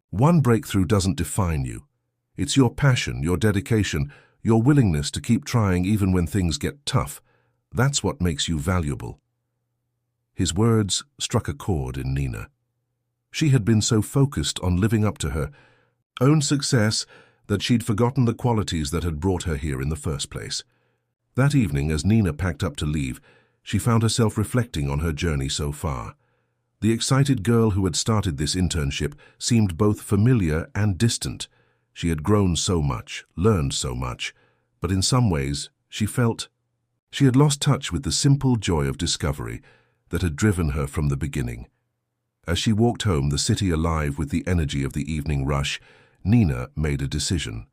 One breakthrough doesn't define you. It's your passion, your dedication, your willingness to keep trying even when things get tough. That's what makes you valuable." His words struck a chord in Nina. She had been so focused on living up to her own success that she'd forgotten the qualities that had brought her here in the first place. That evening, as Nina packed up to leave, she found herself reflecting on her journey so far. The excited girl who had started this internship seemed both familiar and distant. She had grown so much, learned so much, but in some ways, she felt she had lost touch with the simple joy of discovery that had driven her from the beginning. As she walked home, the city alive with the energy of the evening rush, Nina made a decision.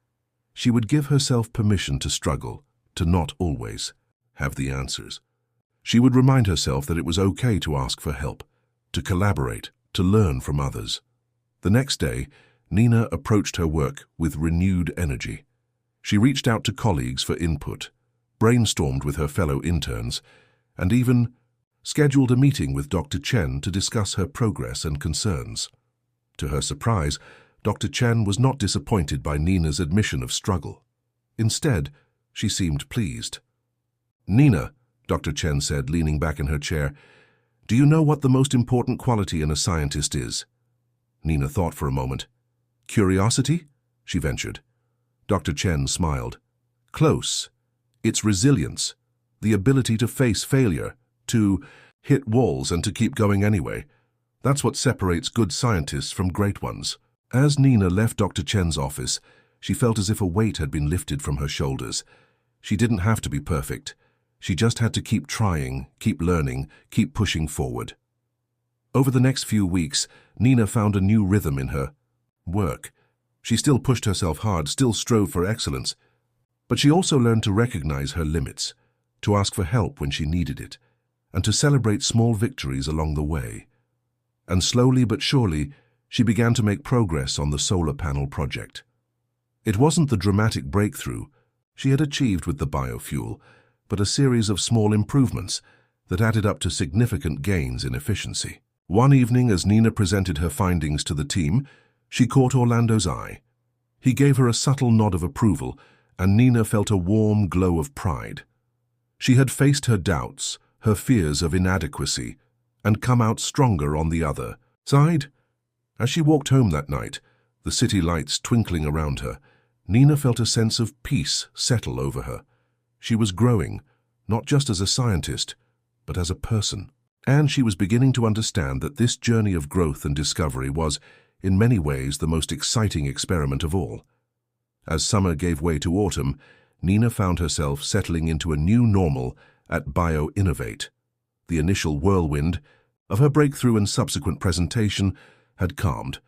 She would give herself permission to struggle, to not always have the answers. She would remind herself that it was okay to ask for help, to collaborate, to learn from others. The next day, Nina approached her work with renewed energy. She reached out to colleagues for input, brainstormed with her fellow interns, and even scheduled a meeting with Dr. Chen to discuss her progress and concerns. To her surprise, Dr. Chen was not disappointed by Nina's admission of struggle. Instead, she seemed pleased. "Nina," Dr. Chen said, leaning back in her chair, "do you know what the most important quality in a scientist is?" Nina thought for a moment. "Curiosity?" she ventured. Dr. Chen smiled. "Close. It's resilience, the ability to face failure, to hit walls and to keep going anyway. That's what separates good scientists from great ones." As Nina left Dr. Chen's office, She felt as if a weight had been lifted from her shoulders. She didn't have to be perfect. She just had to keep trying, keep learning, keep pushing forward. Over the next few weeks, Nina found a new rhythm in her work. She still pushed herself hard, still strove for excellence. But she also learned to recognize her limits, to ask for help when she needed it, and to celebrate small victories along the way. And slowly but surely, she began to make progress on the solar panel project. It wasn't the dramatic breakthrough she had achieved with the biofuel, but a series of small improvements that added up to significant gains in efficiency. One evening, as Nina presented her findings to the team, she caught Orlando's eye. He gave her a subtle nod of approval, and Nina felt a warm glow of pride. She had faced her doubts, her fears of inadequacy, and come out stronger on the other side. As she walked home that night, the city lights twinkling around her, Nina felt a sense of peace settle over her. She was growing, not just as a scientist, but as a person. And she was beginning to understand that this journey of growth and discovery was, in many ways, the most exciting experiment of all. As summer gave way to autumn, Nina found herself settling into a new normal at BioInnovate. The initial whirlwind of her breakthrough and subsequent presentation had calmed,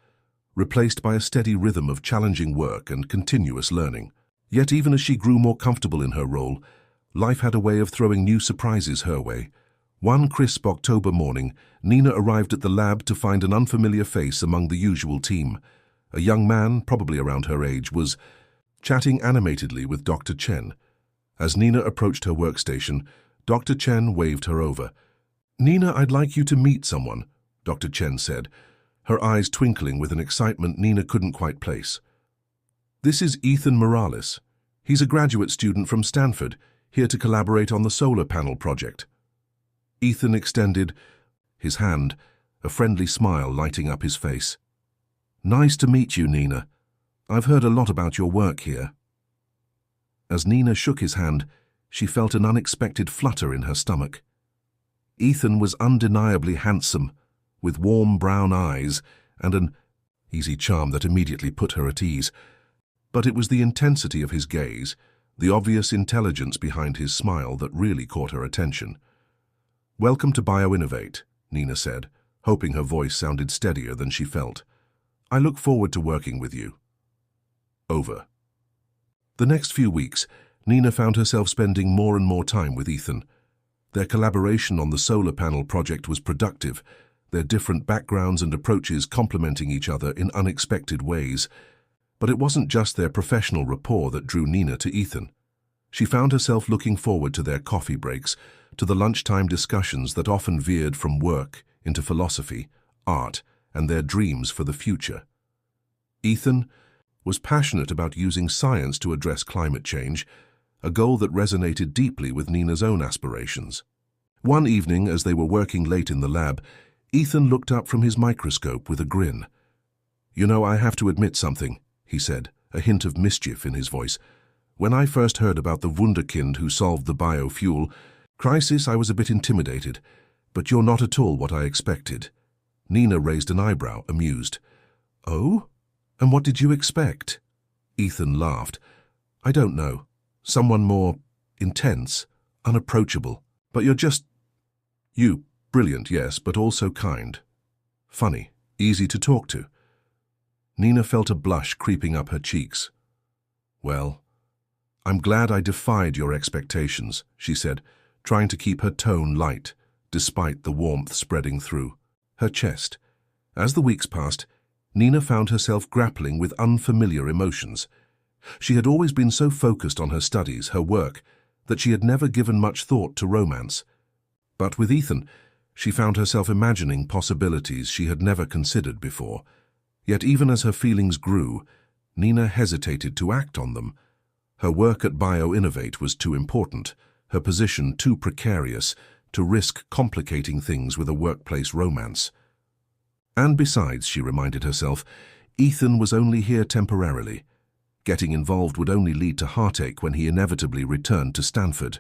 replaced by a steady rhythm of challenging work and continuous learning. Yet even as she grew more comfortable in her role, life had a way of throwing new surprises her way. One crisp October morning, Nina arrived at the lab to find an unfamiliar face among the usual team. A young man, probably around her age, was chatting animatedly with Dr. Chen. As Nina approached her workstation, Dr. Chen waved her over. "Nina, I'd like you to meet someone," Dr. Chen said, her eyes twinkling with an excitement Nina couldn't quite place. "This is Ethan Morales. He's a graduate student from Stanford, here to collaborate on the solar panel project." Ethan extended his hand, a friendly smile lighting up his face. "Nice to meet you, Nina. I've heard a lot about your work here." As Nina shook his hand, she felt an unexpected flutter in her stomach. Ethan was undeniably handsome, with warm brown eyes and an easy charm that immediately put her at ease. But it was the intensity of his gaze, the obvious intelligence behind his smile that really caught her attention. "Welcome to BioInnovate," Nina said, hoping her voice sounded steadier than she felt. "I look forward to working with you." Over. The next few weeks, Nina found herself spending more and more time with Ethan. Their collaboration on the solar panel project was productive, their different backgrounds and approaches complementing each other in unexpected ways. But it wasn't just their professional rapport that drew Nina to Ethan. She found herself looking forward to their coffee breaks, to the lunchtime discussions that often veered from work into philosophy, art, and their dreams for the future. Ethan was passionate about using science to address climate change, a goal that resonated deeply with Nina's own aspirations. One evening, as they were working late in the lab, Ethan looked up from his microscope with a grin. "You know, I have to admit something," he said, a hint of mischief in his voice. "When I first heard about the wunderkind who solved the biofuel crisis, I was a bit intimidated, but you're not at all what I expected." Nina raised an eyebrow, amused. "Oh? And what did you expect?" Ethan laughed. "I don't know. Someone more intense, unapproachable. But you're just you. Brilliant, yes, but also kind. Funny, easy to talk to." Nina felt a blush creeping up her cheeks. "Well, I'm glad I defied your expectations," she said, trying to keep her tone light, despite the warmth spreading through her chest. As the weeks passed, Nina found herself grappling with unfamiliar emotions. She had always been so focused on her studies, her work, that she had never given much thought to romance. But with Ethan, she found herself imagining possibilities she had never considered before. Yet even as her feelings grew, Nina hesitated to act on them. Her work at BioInnovate was too important, her position too precarious, to risk complicating things with a workplace romance. And besides, she reminded herself, Ethan was only here temporarily. Getting involved would only lead to heartache when he inevitably returned to Stanford.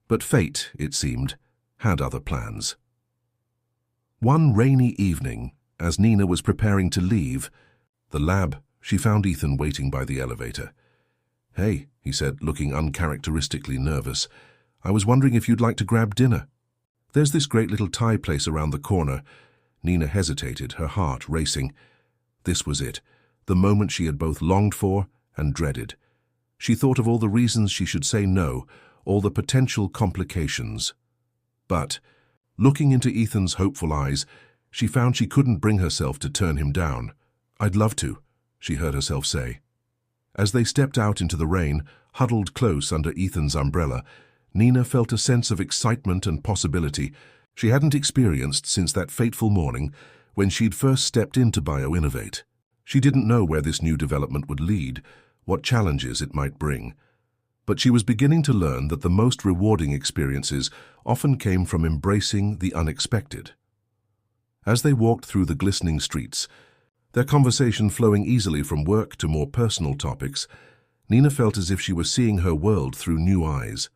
But fate, it seemed, had other plans. One rainy evening, as Nina was preparing to leave, the lab she found Ethan waiting by the elevator. "Hey," he said, looking uncharacteristically nervous. "I was wondering if you'd like to grab dinner. There's this great little Thai place around the corner." Nina hesitated, her heart racing. This was it, the moment she had both longed for and dreaded. She thought of all the reasons she should say no, all the potential complications. But, looking into Ethan's hopeful eyes, she found she couldn't bring herself to turn him down. "I'd love to," she heard herself say. As they stepped out into the rain, huddled close under Ethan's umbrella, Nina felt a sense of excitement and possibility she hadn't experienced since that fateful morning when she'd first stepped into BioInnovate. She didn't know where this new development would lead, what challenges it might bring. But she was beginning to learn that the most rewarding experiences often came from embracing the unexpected. As they walked through the glistening streets, their conversation flowing easily from work to more personal topics, Nina felt as if she were seeing her world through new eyes.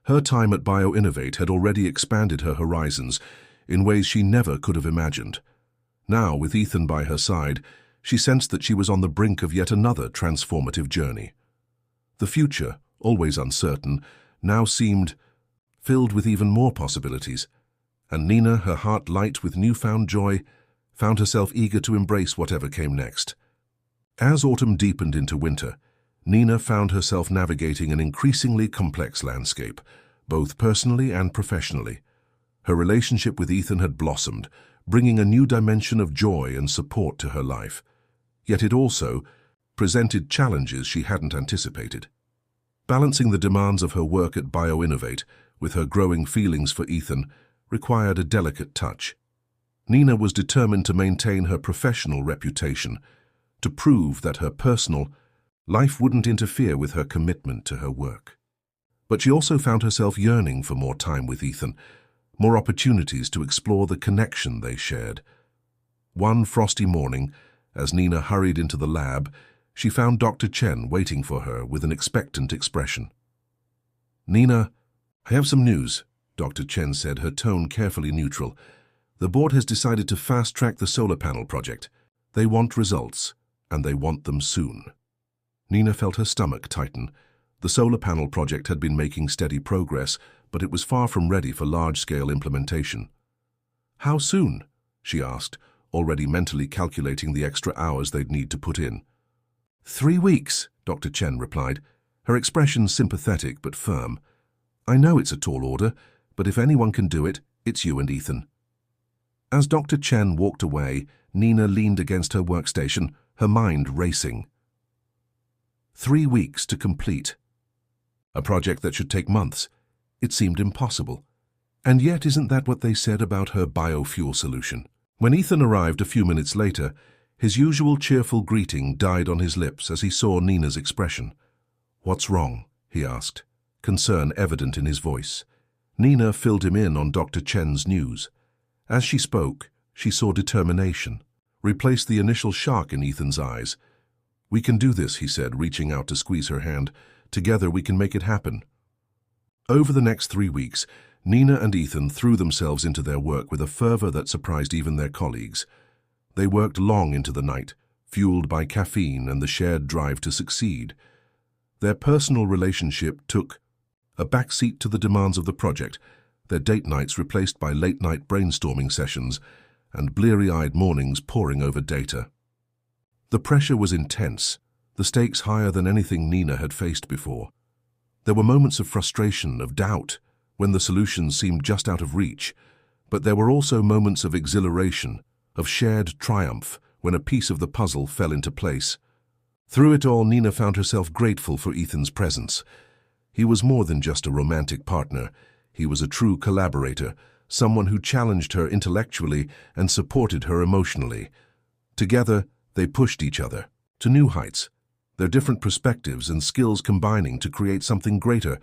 Her time at BioInnovate had already expanded her horizons in ways she never could have imagined. Now, with Ethan by her side, she sensed that she was on the brink of yet another transformative journey. The future, always uncertain, now seemed filled with even more possibilities, and Nina, her heart light with newfound joy, found herself eager to embrace whatever came next. As autumn deepened into winter, Nina found herself navigating an increasingly complex landscape, both personally and professionally. Her relationship with Ethan had blossomed, bringing a new dimension of joy and support to her life. Yet it also presented challenges she hadn't anticipated. Balancing the demands of her work at BioInnovate with her growing feelings for Ethan required a delicate touch. Nina was determined to maintain her professional reputation, to prove that her personal life wouldn't interfere with her commitment to her work. But she also found herself yearning for more time with Ethan, more opportunities to explore the connection they shared. One frosty morning, as Nina hurried into the lab, she found Dr. Chen waiting for her with an expectant expression. "Nina, I have some news," Dr. Chen said, her tone carefully neutral. "The board has decided to fast-track the solar panel project. They want results, and they want them soon." Nina felt her stomach tighten. The solar panel project had been making steady progress, but it was far from ready for large-scale implementation. "How soon?" she asked, already mentally calculating the extra hours they'd need to put in. 3 weeks, Dr. Chen replied, her expression sympathetic but firm. "I know it's a tall order, but if anyone can do it, it's you and Ethan." As Dr. Chen walked away, Nina leaned against her workstation, her mind racing. 3 weeks to complete. A project that should take months. It seemed impossible. And yet, isn't that what they said about her biofuel solution? When Ethan arrived a few minutes later, his usual cheerful greeting died on his lips as he saw Nina's expression. "What's wrong?" he asked, concern evident in his voice. Nina filled him in on Dr. Chen's news. As she spoke, she saw determination, replace the initial shock in Ethan's eyes. "We can do this," he said, reaching out to squeeze her hand. "Together we can make it happen." Over the next 3 weeks, Nina and Ethan threw themselves into their work with a fervor that surprised even their colleagues. They worked long into the night, fueled by caffeine and the shared drive to succeed. Their personal relationship took a backseat to the demands of the project, their date nights replaced by late-night brainstorming sessions and bleary-eyed mornings poring over data. The pressure was intense, the stakes higher than anything Nina had faced before. There were moments of frustration, of doubt, when the solution seemed just out of reach, but there were also moments of exhilaration, of shared triumph, when a piece of the puzzle fell into place. Through it all, Nina found herself grateful for Ethan's presence. He was more than just a romantic partner. He was a true collaborator, someone who challenged her intellectually and supported her emotionally. Together, they pushed each other to new heights, their different perspectives and skills combining to create something greater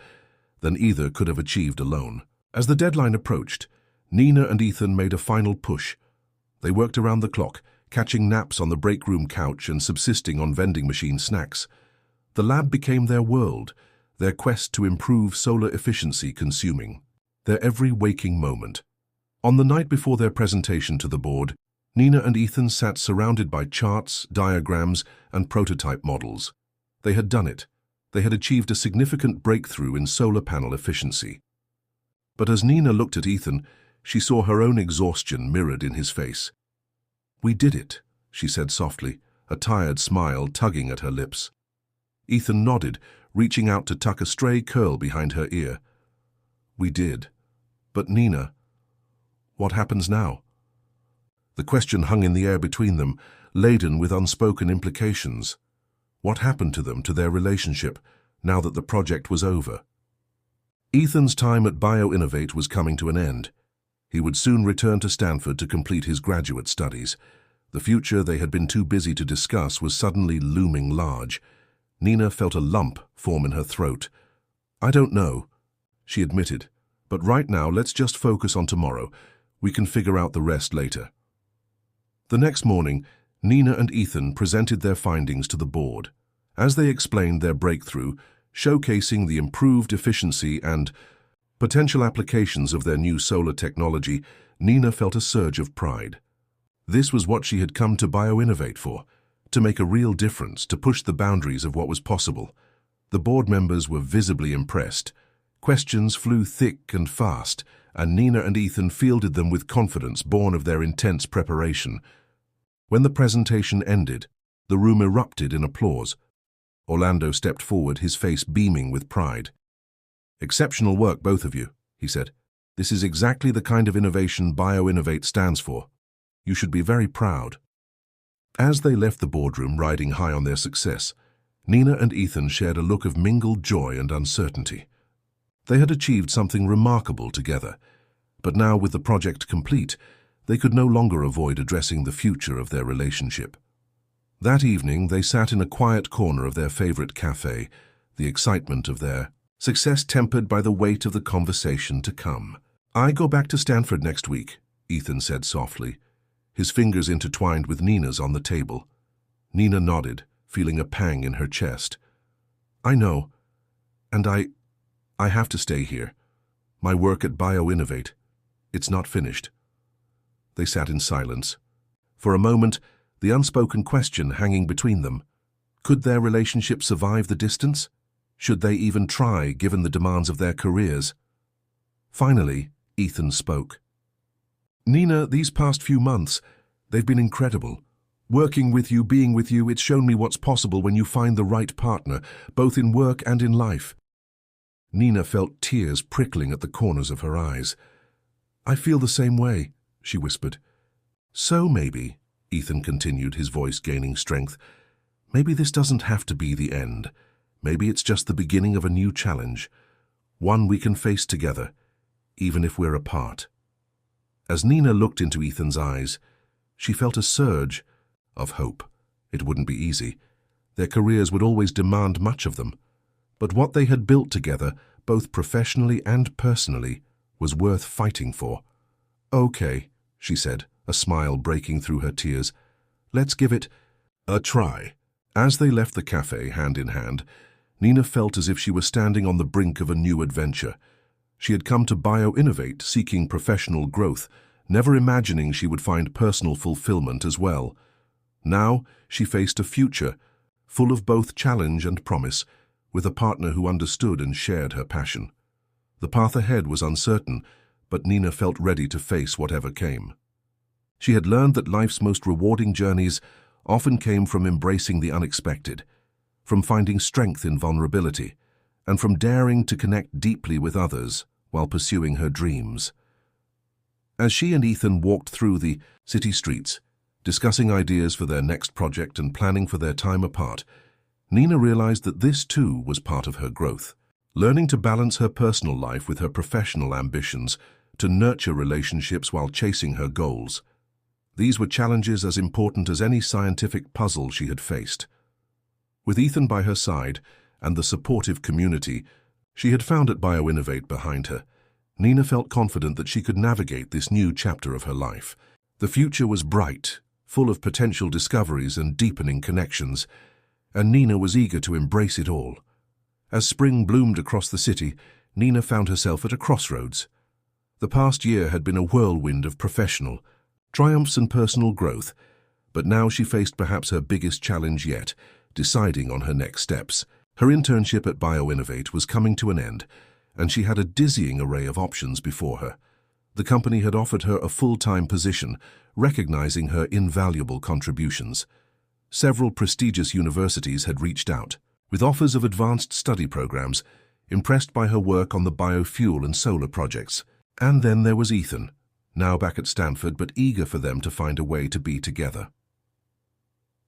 than either could have achieved alone. As the deadline approached, Nina and Ethan made a final push. They worked around the clock, catching naps on the break room couch and subsisting on vending machine snacks. The lab became their world, their quest to improve solar efficiency consuming their every waking moment. On the night before their presentation to the board, Nina and Ethan sat surrounded by charts, diagrams, and prototype models. They had done it. They had achieved a significant breakthrough in solar panel efficiency. But as Nina looked at Ethan, she saw her own exhaustion mirrored in his face. "We did it," she said softly, a tired smile tugging at her lips. Ethan nodded, reaching out to tuck a stray curl behind her ear. "We did. But Nina, what happens now?" The question hung in the air between them, laden with unspoken implications. What happened to them, to their relationship, now that the project was over? Ethan's time at BioInnovate was coming to an end. He would soon return to Stanford to complete his graduate studies. The future they had been too busy to discuss was suddenly looming large. Nina felt a lump form in her throat. "I don't know," she admitted, "but right now let's just focus on tomorrow. We can figure out the rest later." The next morning, Nina and Ethan presented their findings to the board. As they explained their breakthrough, showcasing the improved efficiency and potential applications of their new solar technology, Nina felt a surge of pride. This was what she had come to BioInnovate for, to make a real difference, to push the boundaries of what was possible. The board members were visibly impressed. Questions flew thick and fast, and Nina and Ethan fielded them with confidence born of their intense preparation. When the presentation ended, the room erupted in applause. Orlando stepped forward, his face beaming with pride. "Exceptional work, both of you," he said. "This is exactly the kind of innovation BioInnovate stands for. You should be very proud." As they left the boardroom riding high on their success, Nina and Ethan shared a look of mingled joy and uncertainty. They had achieved something remarkable together, but now with the project complete, they could no longer avoid addressing the future of their relationship. That evening, they sat in a quiet corner of their favorite cafe, the excitement of their success tempered by the weight of the conversation to come. "I go back to Stanford next week," Ethan said softly, his fingers intertwined with Nina's on the table. Nina nodded, feeling a pang in her chest. "I know, and I have to stay here. My work at BioInnovate, it's not finished." They sat in silence. For a moment, the unspoken question hanging between them. Could their relationship survive the distance? Should they even try, given the demands of their careers? Finally, Ethan spoke. "Nina, these past few months, they've been incredible. Working with you, being with you, it's shown me what's possible when you find the right partner, both in work and in life." Nina felt tears prickling at the corners of her eyes. "I feel the same way," she whispered. "So maybe," Ethan continued, his voice gaining strength, "maybe this doesn't have to be the end. Maybe it's just the beginning of a new challenge, one we can face together, even if we're apart." As Nina looked into Ethan's eyes, she felt a surge of hope. It wouldn't be easy. Their careers would always demand much of them. But what they had built together, both professionally and personally, was worth fighting for. "Okay," she said, a smile breaking through her tears. "Let's give it a try." As they left the cafe hand in hand, Nina felt as if she was standing on the brink of a new adventure. She had come to BioInnovate seeking professional growth, never imagining she would find personal fulfillment as well. Now she faced a future, full of both challenge and promise, with a partner who understood and shared her passion. The path ahead was uncertain, but Nina felt ready to face whatever came. She had learned that life's most rewarding journeys often came from embracing the unexpected, from finding strength in vulnerability, and from daring to connect deeply with others while pursuing her dreams. As she and Ethan walked through the city streets, discussing ideas for their next project and planning for their time apart, Nina realized that this too was part of her growth. Learning to balance her personal life with her professional ambitions, to nurture relationships while chasing her goals. These were challenges as important as any scientific puzzle she had faced. With Ethan by her side and the supportive community she had found at BioInnovate behind her, Nina felt confident that she could navigate this new chapter of her life. The future was bright, full of potential discoveries and deepening connections, and Nina was eager to embrace it all. As spring bloomed across the city, Nina found herself at a crossroads. The past year had been a whirlwind of professional, triumphs and personal growth, but now she faced perhaps her biggest challenge yet, deciding on her next steps. Her internship at BioInnovate was coming to an end, and she had a dizzying array of options before her. The company had offered her a full-time position, recognizing her invaluable contributions. Several prestigious universities had reached out, with offers of advanced study programs, impressed by her work on the biofuel and solar projects. And then there was Ethan, now back at Stanford but eager for them to find a way to be together.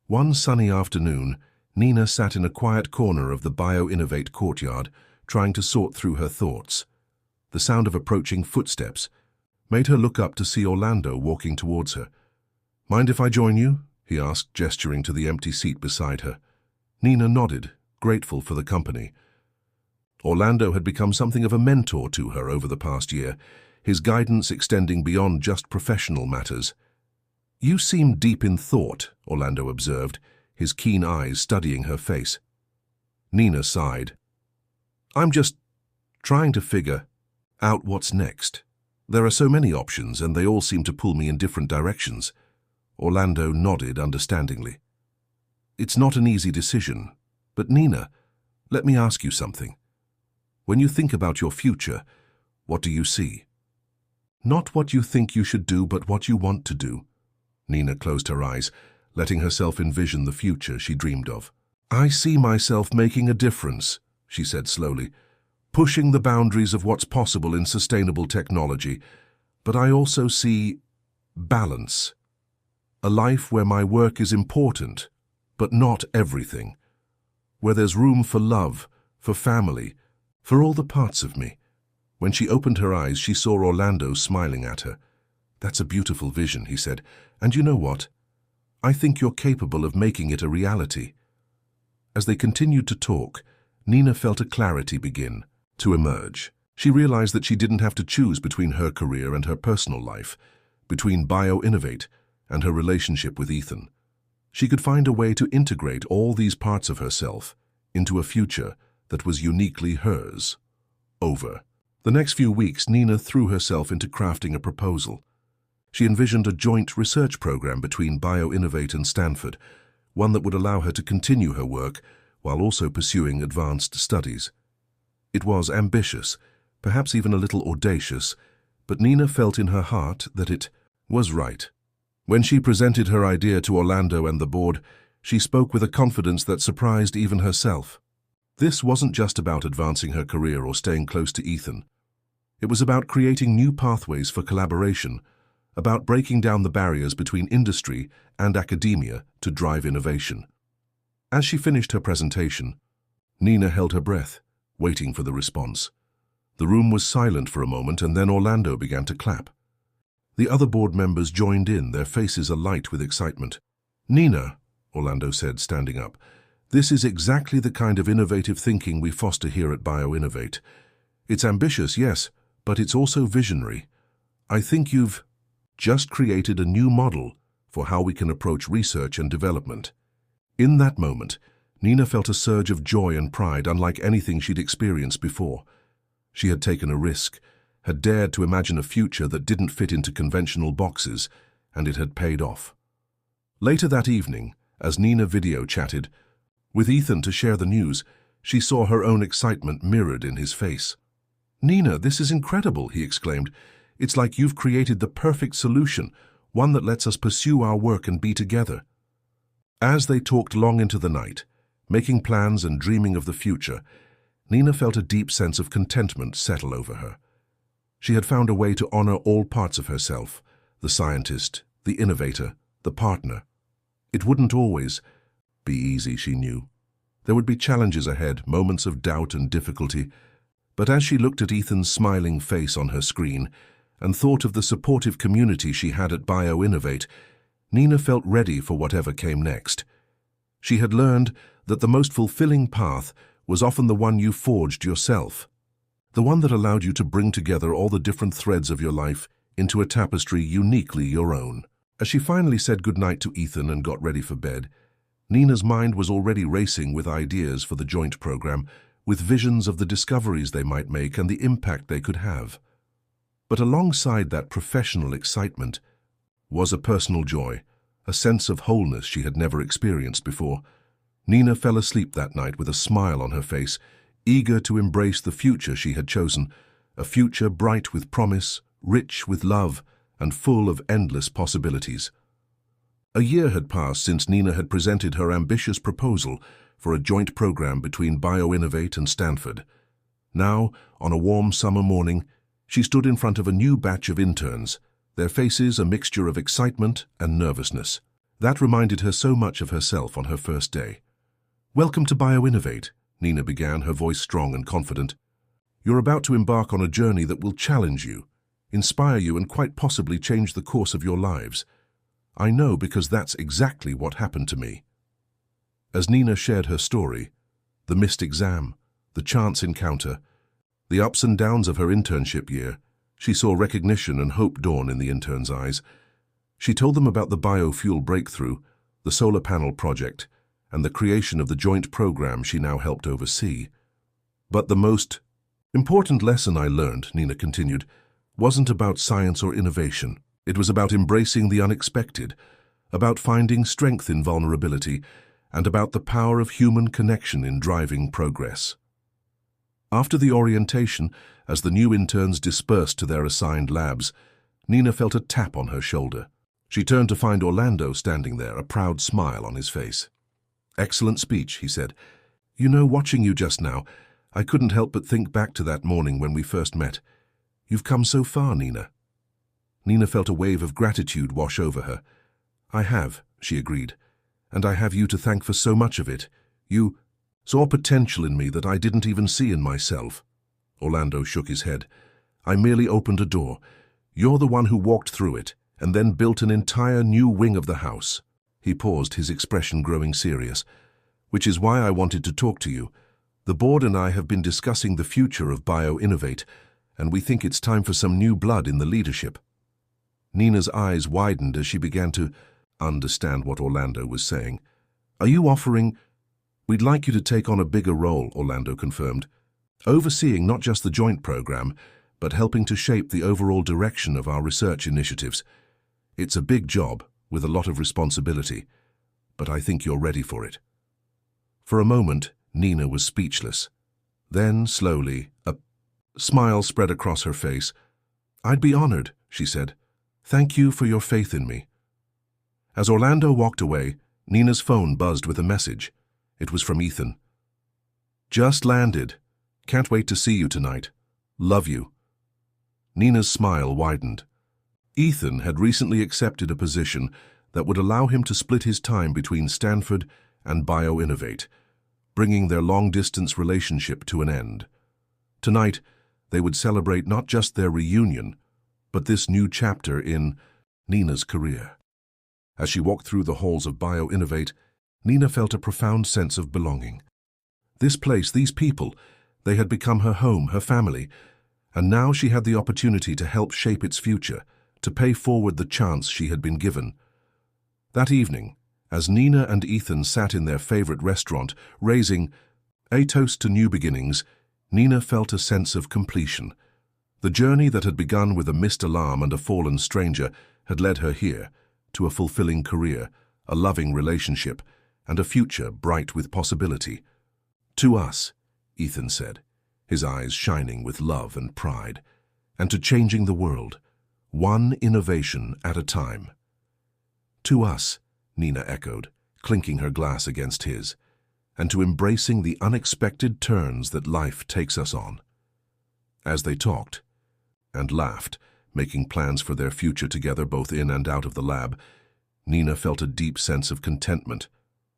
One sunny afternoon, Nina sat in a quiet corner of the BioInnovate courtyard, trying to sort through her thoughts. The sound of approaching footsteps made her look up to see Orlando walking towards her. "Mind if I join you?" he asked, gesturing to the empty seat beside her. Nina nodded, grateful for the company. Orlando had become something of a mentor to her over the past year, his guidance extending beyond just professional matters. "You seem deep in thought," Orlando observed, his keen eyes studying her face. Nina sighed. "I'm just trying to figure out what's next. There are so many options, and they all seem to pull me in different directions." Orlando nodded understandingly. "It's not an easy decision, but Nina, let me ask you something. When you think about your future, what do you see? Not what you think you should do, but what you want to do." Nina closed her eyes, letting herself envision the future she dreamed of. "I see myself making a difference," she said slowly, "pushing the boundaries of what's possible in sustainable technology, but I also see balance. A life where my work is important, but not everything. Where there's room for love, for family, for all the parts of me." When she opened her eyes, she saw Orlando smiling at her. "That's a beautiful vision," he said, "and you know what? I think you're capable of making it a reality." As they continued to talk, Nina felt a clarity begin to emerge. She realized that she didn't have to choose between her career and her personal life, between BioInnovate and her relationship with Ethan. She could find a way to integrate all these parts of herself into a future that was uniquely hers. Over the next few weeks, Nina threw herself into crafting a proposal. She envisioned a joint research program between BioInnovate and Stanford, one that would allow her to continue her work while also pursuing advanced studies. It was ambitious, perhaps even a little audacious, but Nina felt in her heart that it was right. When she presented her idea to Orlando and the board, she spoke with a confidence that surprised even herself. This wasn't just about advancing her career or staying close to Ethan. It was about creating new pathways for collaboration, about breaking down the barriers between industry and academia to drive innovation. As she finished her presentation, Nina held her breath, waiting for the response. The room was silent for a moment, and then Orlando began to clap. The other board members joined in, their faces alight with excitement. "Nina," Orlando said, standing up, "this is exactly the kind of innovative thinking we foster here at BioInnovate. It's ambitious, yes, but it's also visionary. I think you've just created a new model for how we can approach research and development." In that moment, Nina felt a surge of joy and pride unlike anything she'd experienced before. She had taken a risk, had dared to imagine a future that didn't fit into conventional boxes, and it had paid off. Later that evening, as Nina video chatted with Ethan to share the news, she saw her own excitement mirrored in his face. "Nina, this is incredible," he exclaimed. "It's like you've created the perfect solution, one that lets us pursue our work and be together." As they talked long into the night, making plans and dreaming of the future, Nina felt a deep sense of contentment settle over her. She had found a way to honor all parts of herself, the scientist, the innovator, the partner. It wouldn't always be easy, she knew. There would be challenges ahead, moments of doubt and difficulty, but as she looked at Ethan's smiling face on her screen and thought of the supportive community she had at BioInnovate, Nina felt ready for whatever came next. She had learned that the most fulfilling path was often the one you forged yourself, the one that allowed you to bring together all the different threads of your life into a tapestry uniquely your own. As she finally said goodnight to Ethan and got ready for bed, Nina's mind was already racing with ideas for the joint program, with visions of the discoveries they might make and the impact they could have. But alongside that professional excitement was a personal joy, a sense of wholeness she had never experienced before. Nina fell asleep that night with a smile on her face, eager to embrace the future she had chosen, a future bright with promise, rich with love, and full of endless possibilities. A year had passed since Nina had presented her ambitious proposal for a joint program between BioInnovate and Stanford. Now, on a warm summer morning, she stood in front of a new batch of interns, their faces a mixture of excitement and nervousness. That reminded her so much of herself on her first day. "Welcome to BioInnovate," Nina began, her voice strong and confident. "You're about to embark on a journey that will challenge you, inspire you, and quite possibly change the course of your lives. I know because that's exactly what happened to me." As Nina shared her story, the missed exam, the chance encounter, the ups and downs of her internship year, she saw recognition and hope dawn in the interns' eyes. She told them about the biofuel breakthrough, the solar panel project, and the creation of the joint program she now helped oversee. "But the most important lesson I learned," Nina continued, "wasn't about science or innovation. It was about embracing the unexpected, about finding strength in vulnerability, and about the power of human connection in driving progress." After the orientation, as the new interns dispersed to their assigned labs, Nina felt a tap on her shoulder. She turned to find Orlando standing there, a proud smile on his face. "Excellent speech," he said. "You know, watching you just now, I couldn't help but think back to that morning when we first met. You've come so far, Nina." Nina felt a wave of gratitude wash over her. "I have," she agreed, "and I have you to thank for so much of it. You saw potential in me that I didn't even see in myself." Orlando shook his head. "I merely opened a door. You're the one who walked through it, and then built an entire new wing of the house." He paused, his expression growing serious. "Which is why I wanted to talk to you. The board and I have been discussing the future of BioInnovate, and we think it's time for some new blood in the leadership." Nina's eyes widened as she began to understand what Orlando was saying. "Are you offering—" "We'd like you to take on a bigger role," Orlando confirmed. "Overseeing not just the joint program, but helping to shape the overall direction of our research initiatives. It's a big job, with a lot of responsibility, but I think you're ready for it." For a moment, Nina was speechless. Then, slowly, a smile spread across her face. "I'd be honored," she said. "Thank you for your faith in me." As Orlando walked away, Nina's phone buzzed with a message. It was from Ethan. "Just landed. Can't wait to see you tonight. Love you." Nina's smile widened. Ethan had recently accepted a position that would allow him to split his time between Stanford and BioInnovate, bringing their long-distance relationship to an end. Tonight, they would celebrate not just their reunion, but this new chapter in Nina's career. As she walked through the halls of BioInnovate, Nina felt a profound sense of belonging. This place, these people, they had become her home, her family, and now she had the opportunity to help shape its future, to pay forward the chance she had been given. That evening, as Nina and Ethan sat in their favorite restaurant, raising a toast to new beginnings, Nina felt a sense of completion. The journey that had begun with a missed alarm and a fallen stranger had led her here, to a fulfilling career, a loving relationship, and a future bright with possibility. "To us," Ethan said, his eyes shining with love and pride, "and to changing the world, one innovation at a time." "To us," Nina echoed, clinking her glass against his, "and to embracing the unexpected turns that life takes us on." As they talked and laughed, making plans for their future together both in and out of the lab, Nina felt a deep sense of contentment.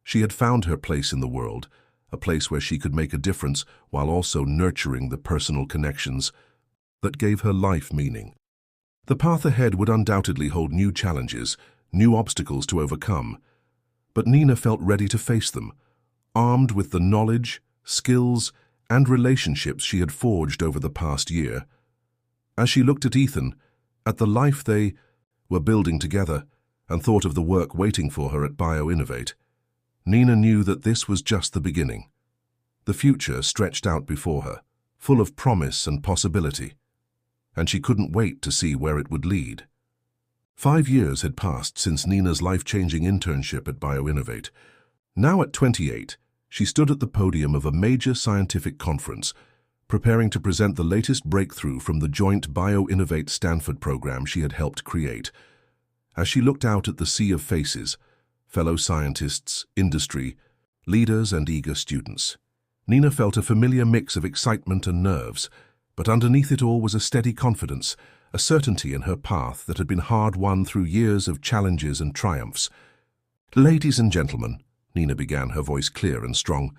She had found her place in the world, a place where she could make a difference while also nurturing the personal connections that gave her life meaning. The path ahead would undoubtedly hold new challenges, new obstacles to overcome, but Nina felt ready to face them, armed with the knowledge, skills, and relationships she had forged over the past year. As she looked at Ethan, at the life they were building together, and thought of the work waiting for her at BioInnovate, Nina knew that this was just the beginning. The future stretched out before her, full of promise and possibility, and she couldn't wait to see where it would lead. 5 years had passed since Nina's life-changing internship at BioInnovate. Now at 28, she stood at the podium of a major scientific conference, preparing to present the latest breakthrough from the joint BioInnovate Stanford program she had helped create. As she looked out at the sea of faces, fellow scientists, industry, leaders and eager students, Nina felt a familiar mix of excitement and nerves, but underneath it all was a steady confidence, a certainty in her path that had been hard-won through years of challenges and triumphs. "Ladies and gentlemen," Nina began, her voice clear and strong,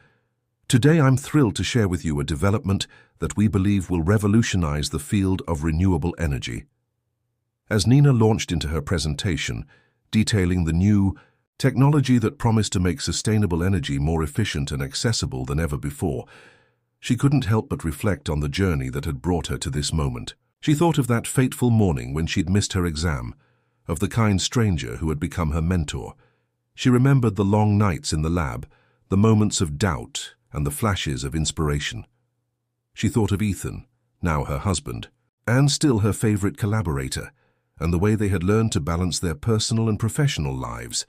"today I'm thrilled to share with you a development that we believe will revolutionize the field of renewable energy." As Nina launched into her presentation, detailing the new technology that promised to make sustainable energy more efficient and accessible than ever before, she couldn't help but reflect on the journey that had brought her to this moment. She thought of that fateful morning when she'd missed her exam, of the kind stranger who had become her mentor. She remembered the long nights in the lab, the moments of doubt and the flashes of inspiration. She thought of Ethan, now her husband, and still her favorite collaborator, and the way they had learned to balance their personal and professional lives.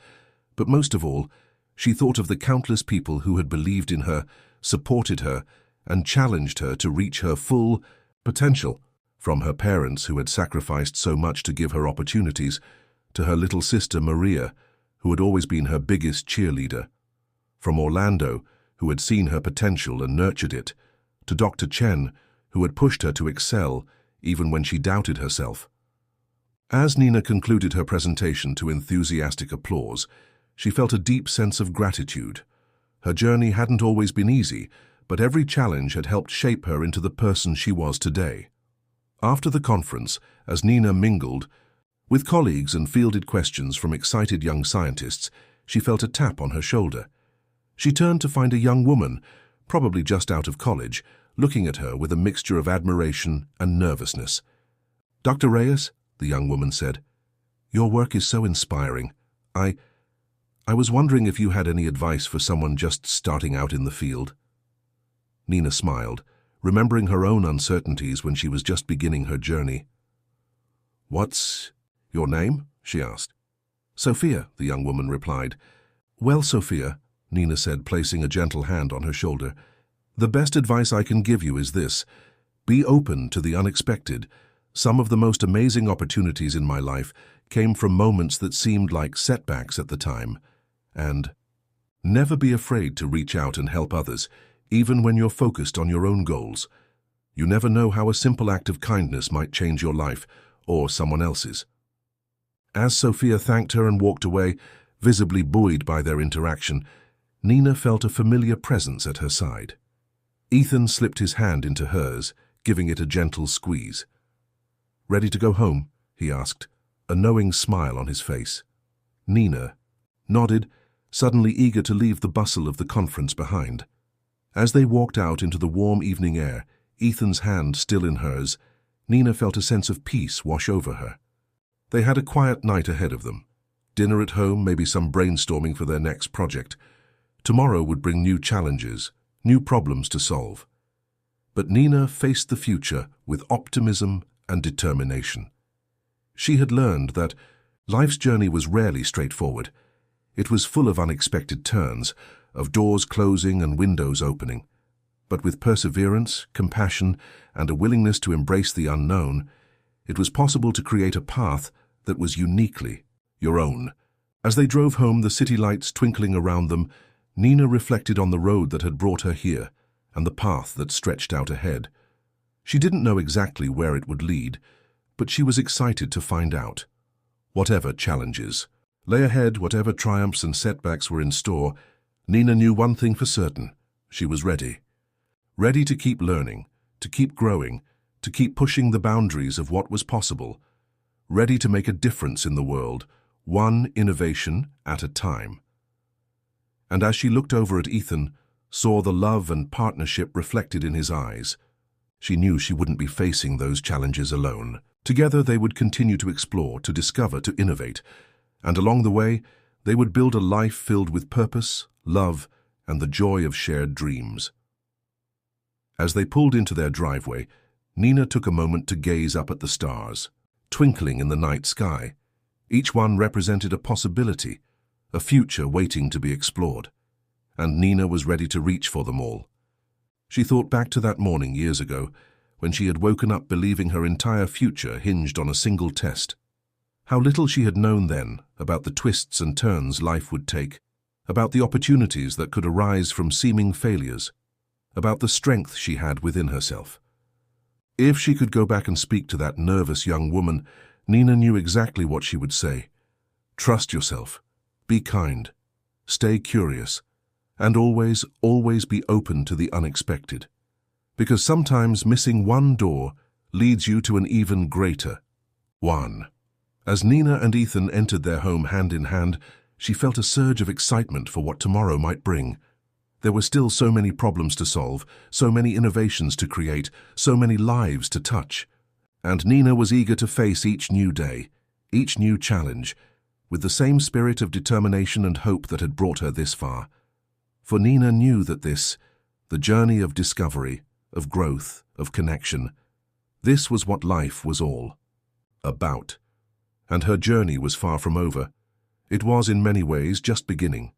But most of all, she thought of the countless people who had believed in her, supported her, and challenged her to reach her full potential. From her parents, who had sacrificed so much to give her opportunities, to her little sister Maria, who had always been her biggest cheerleader. From Orlando, who had seen her potential and nurtured it, to Dr. Chen, who had pushed her to excel even when she doubted herself. As Nina concluded her presentation to enthusiastic applause, she felt a deep sense of gratitude. Her journey hadn't always been easy, but every challenge had helped shape her into the person she was today. After the conference, as Nina mingled with colleagues and fielded questions from excited young scientists, she felt a tap on her shoulder. She turned to find a young woman, probably just out of college, looking at her with a mixture of admiration and nervousness. "Dr. Reyes," the young woman said, "your work is so inspiring. I was wondering if you had any advice for someone just starting out in the field." Nina smiled, remembering her own uncertainties when she was just beginning her journey. "What's your name?" she asked. "Sophia," the young woman replied. "Well, Sophia," Nina said, placing a gentle hand on her shoulder, "the best advice I can give you is this. Be open to the unexpected. Some of the most amazing opportunities in my life came from moments that seemed like setbacks at the time. And never be afraid to reach out and help others, even when you're focused on your own goals. You never know how a simple act of kindness might change your life or someone else's." As Sophia thanked her and walked away, visibly buoyed by their interaction, Nina felt a familiar presence at her side. Ethan slipped his hand into hers, giving it a gentle squeeze. "Ready to go home?" he asked, a knowing smile on his face. Nina nodded, suddenly eager to leave the bustle of the conference behind. As they walked out into the warm evening air, Ethan's hand still in hers, Nina felt a sense of peace wash over her. They had a quiet night ahead of them. Dinner at home, maybe some brainstorming for their next project. Tomorrow would bring new challenges, new problems to solve. But Nina faced the future with optimism and determination. She had learned that life's journey was rarely straightforward. It was full of unexpected turns, of doors closing and windows opening. But with perseverance, compassion, and a willingness to embrace the unknown, it was possible to create a path that was uniquely your own. As they drove home, the city lights twinkling around them, Nina reflected on the road that had brought her here and the path that stretched out ahead. She didn't know exactly where it would lead, but she was excited to find out. Whatever challenges lay ahead, whatever triumphs and setbacks were in store, Nina knew one thing for certain: she was ready. Ready to keep learning, to keep growing, to keep pushing the boundaries of what was possible. Ready to make a difference in the world, one innovation at a time. And as she looked over at Ethan, saw the love and partnership reflected in his eyes, she knew she wouldn't be facing those challenges alone. Together they would continue to explore, to discover, to innovate, and along the way they would build a life filled with purpose, love, and the joy of shared dreams. As they pulled into their driveway, Nina took a moment to gaze up at the stars, twinkling in the night sky. Each one represented a possibility, a future waiting to be explored, and Nina was ready to reach for them all. She thought back to that morning years ago, when she had woken up believing her entire future hinged on a single test. How little she had known then about the twists and turns life would take, about the opportunities that could arise from seeming failures, about the strength she had within herself. If she could go back and speak to that nervous young woman, Nina knew exactly what she would say. Trust yourself, be kind, stay curious, and always, always be open to the unexpected. Because sometimes missing one door leads you to an even greater one. As Nina and Ethan entered their home hand in hand, she felt a surge of excitement for what tomorrow might bring. There were still so many problems to solve, so many innovations to create, so many lives to touch. And Nina was eager to face each new day, each new challenge, with the same spirit of determination and hope that had brought her this far. For Nina knew that this, the journey of discovery, of growth, of connection, this was what life was all about. And her journey was far from over. It was in many ways just beginning.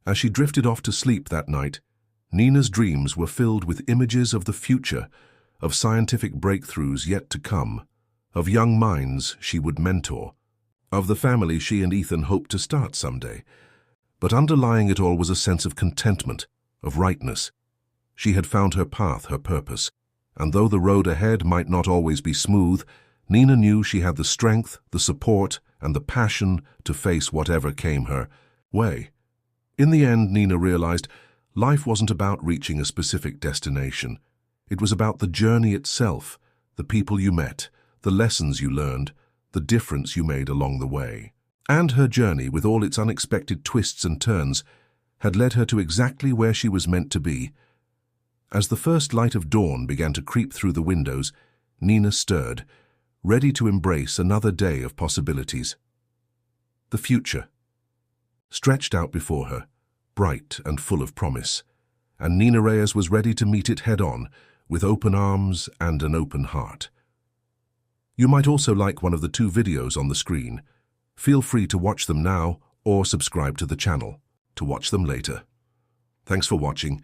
As she drifted off to sleep that night, Nina's dreams were filled with images of the future, of scientific breakthroughs yet to come, of young minds she would mentor, of the family she and Ethan hoped to start someday. But underlying it all was a sense of contentment, of rightness. She had found her path, her purpose, and though the road ahead might not always be smooth, Nina knew she had the strength, the support, and the passion to face whatever came her way. In the end, Nina realized life wasn't about reaching a specific destination. It was about the journey itself, the people you met, the lessons you learned, the difference you made along the way. And her journey, with all its unexpected twists and turns, had led her to exactly where she was meant to be. As the first light of dawn began to creep through the windows, Nina stirred, ready to embrace another day of possibilities. The future stretched out before her, bright and full of promise, and Nina Reyes was ready to meet it head-on, with open arms and an open heart. You might also like one of the 2 videos on the screen. Feel free to watch them now or subscribe to the channel to watch them later. Thanks for watching.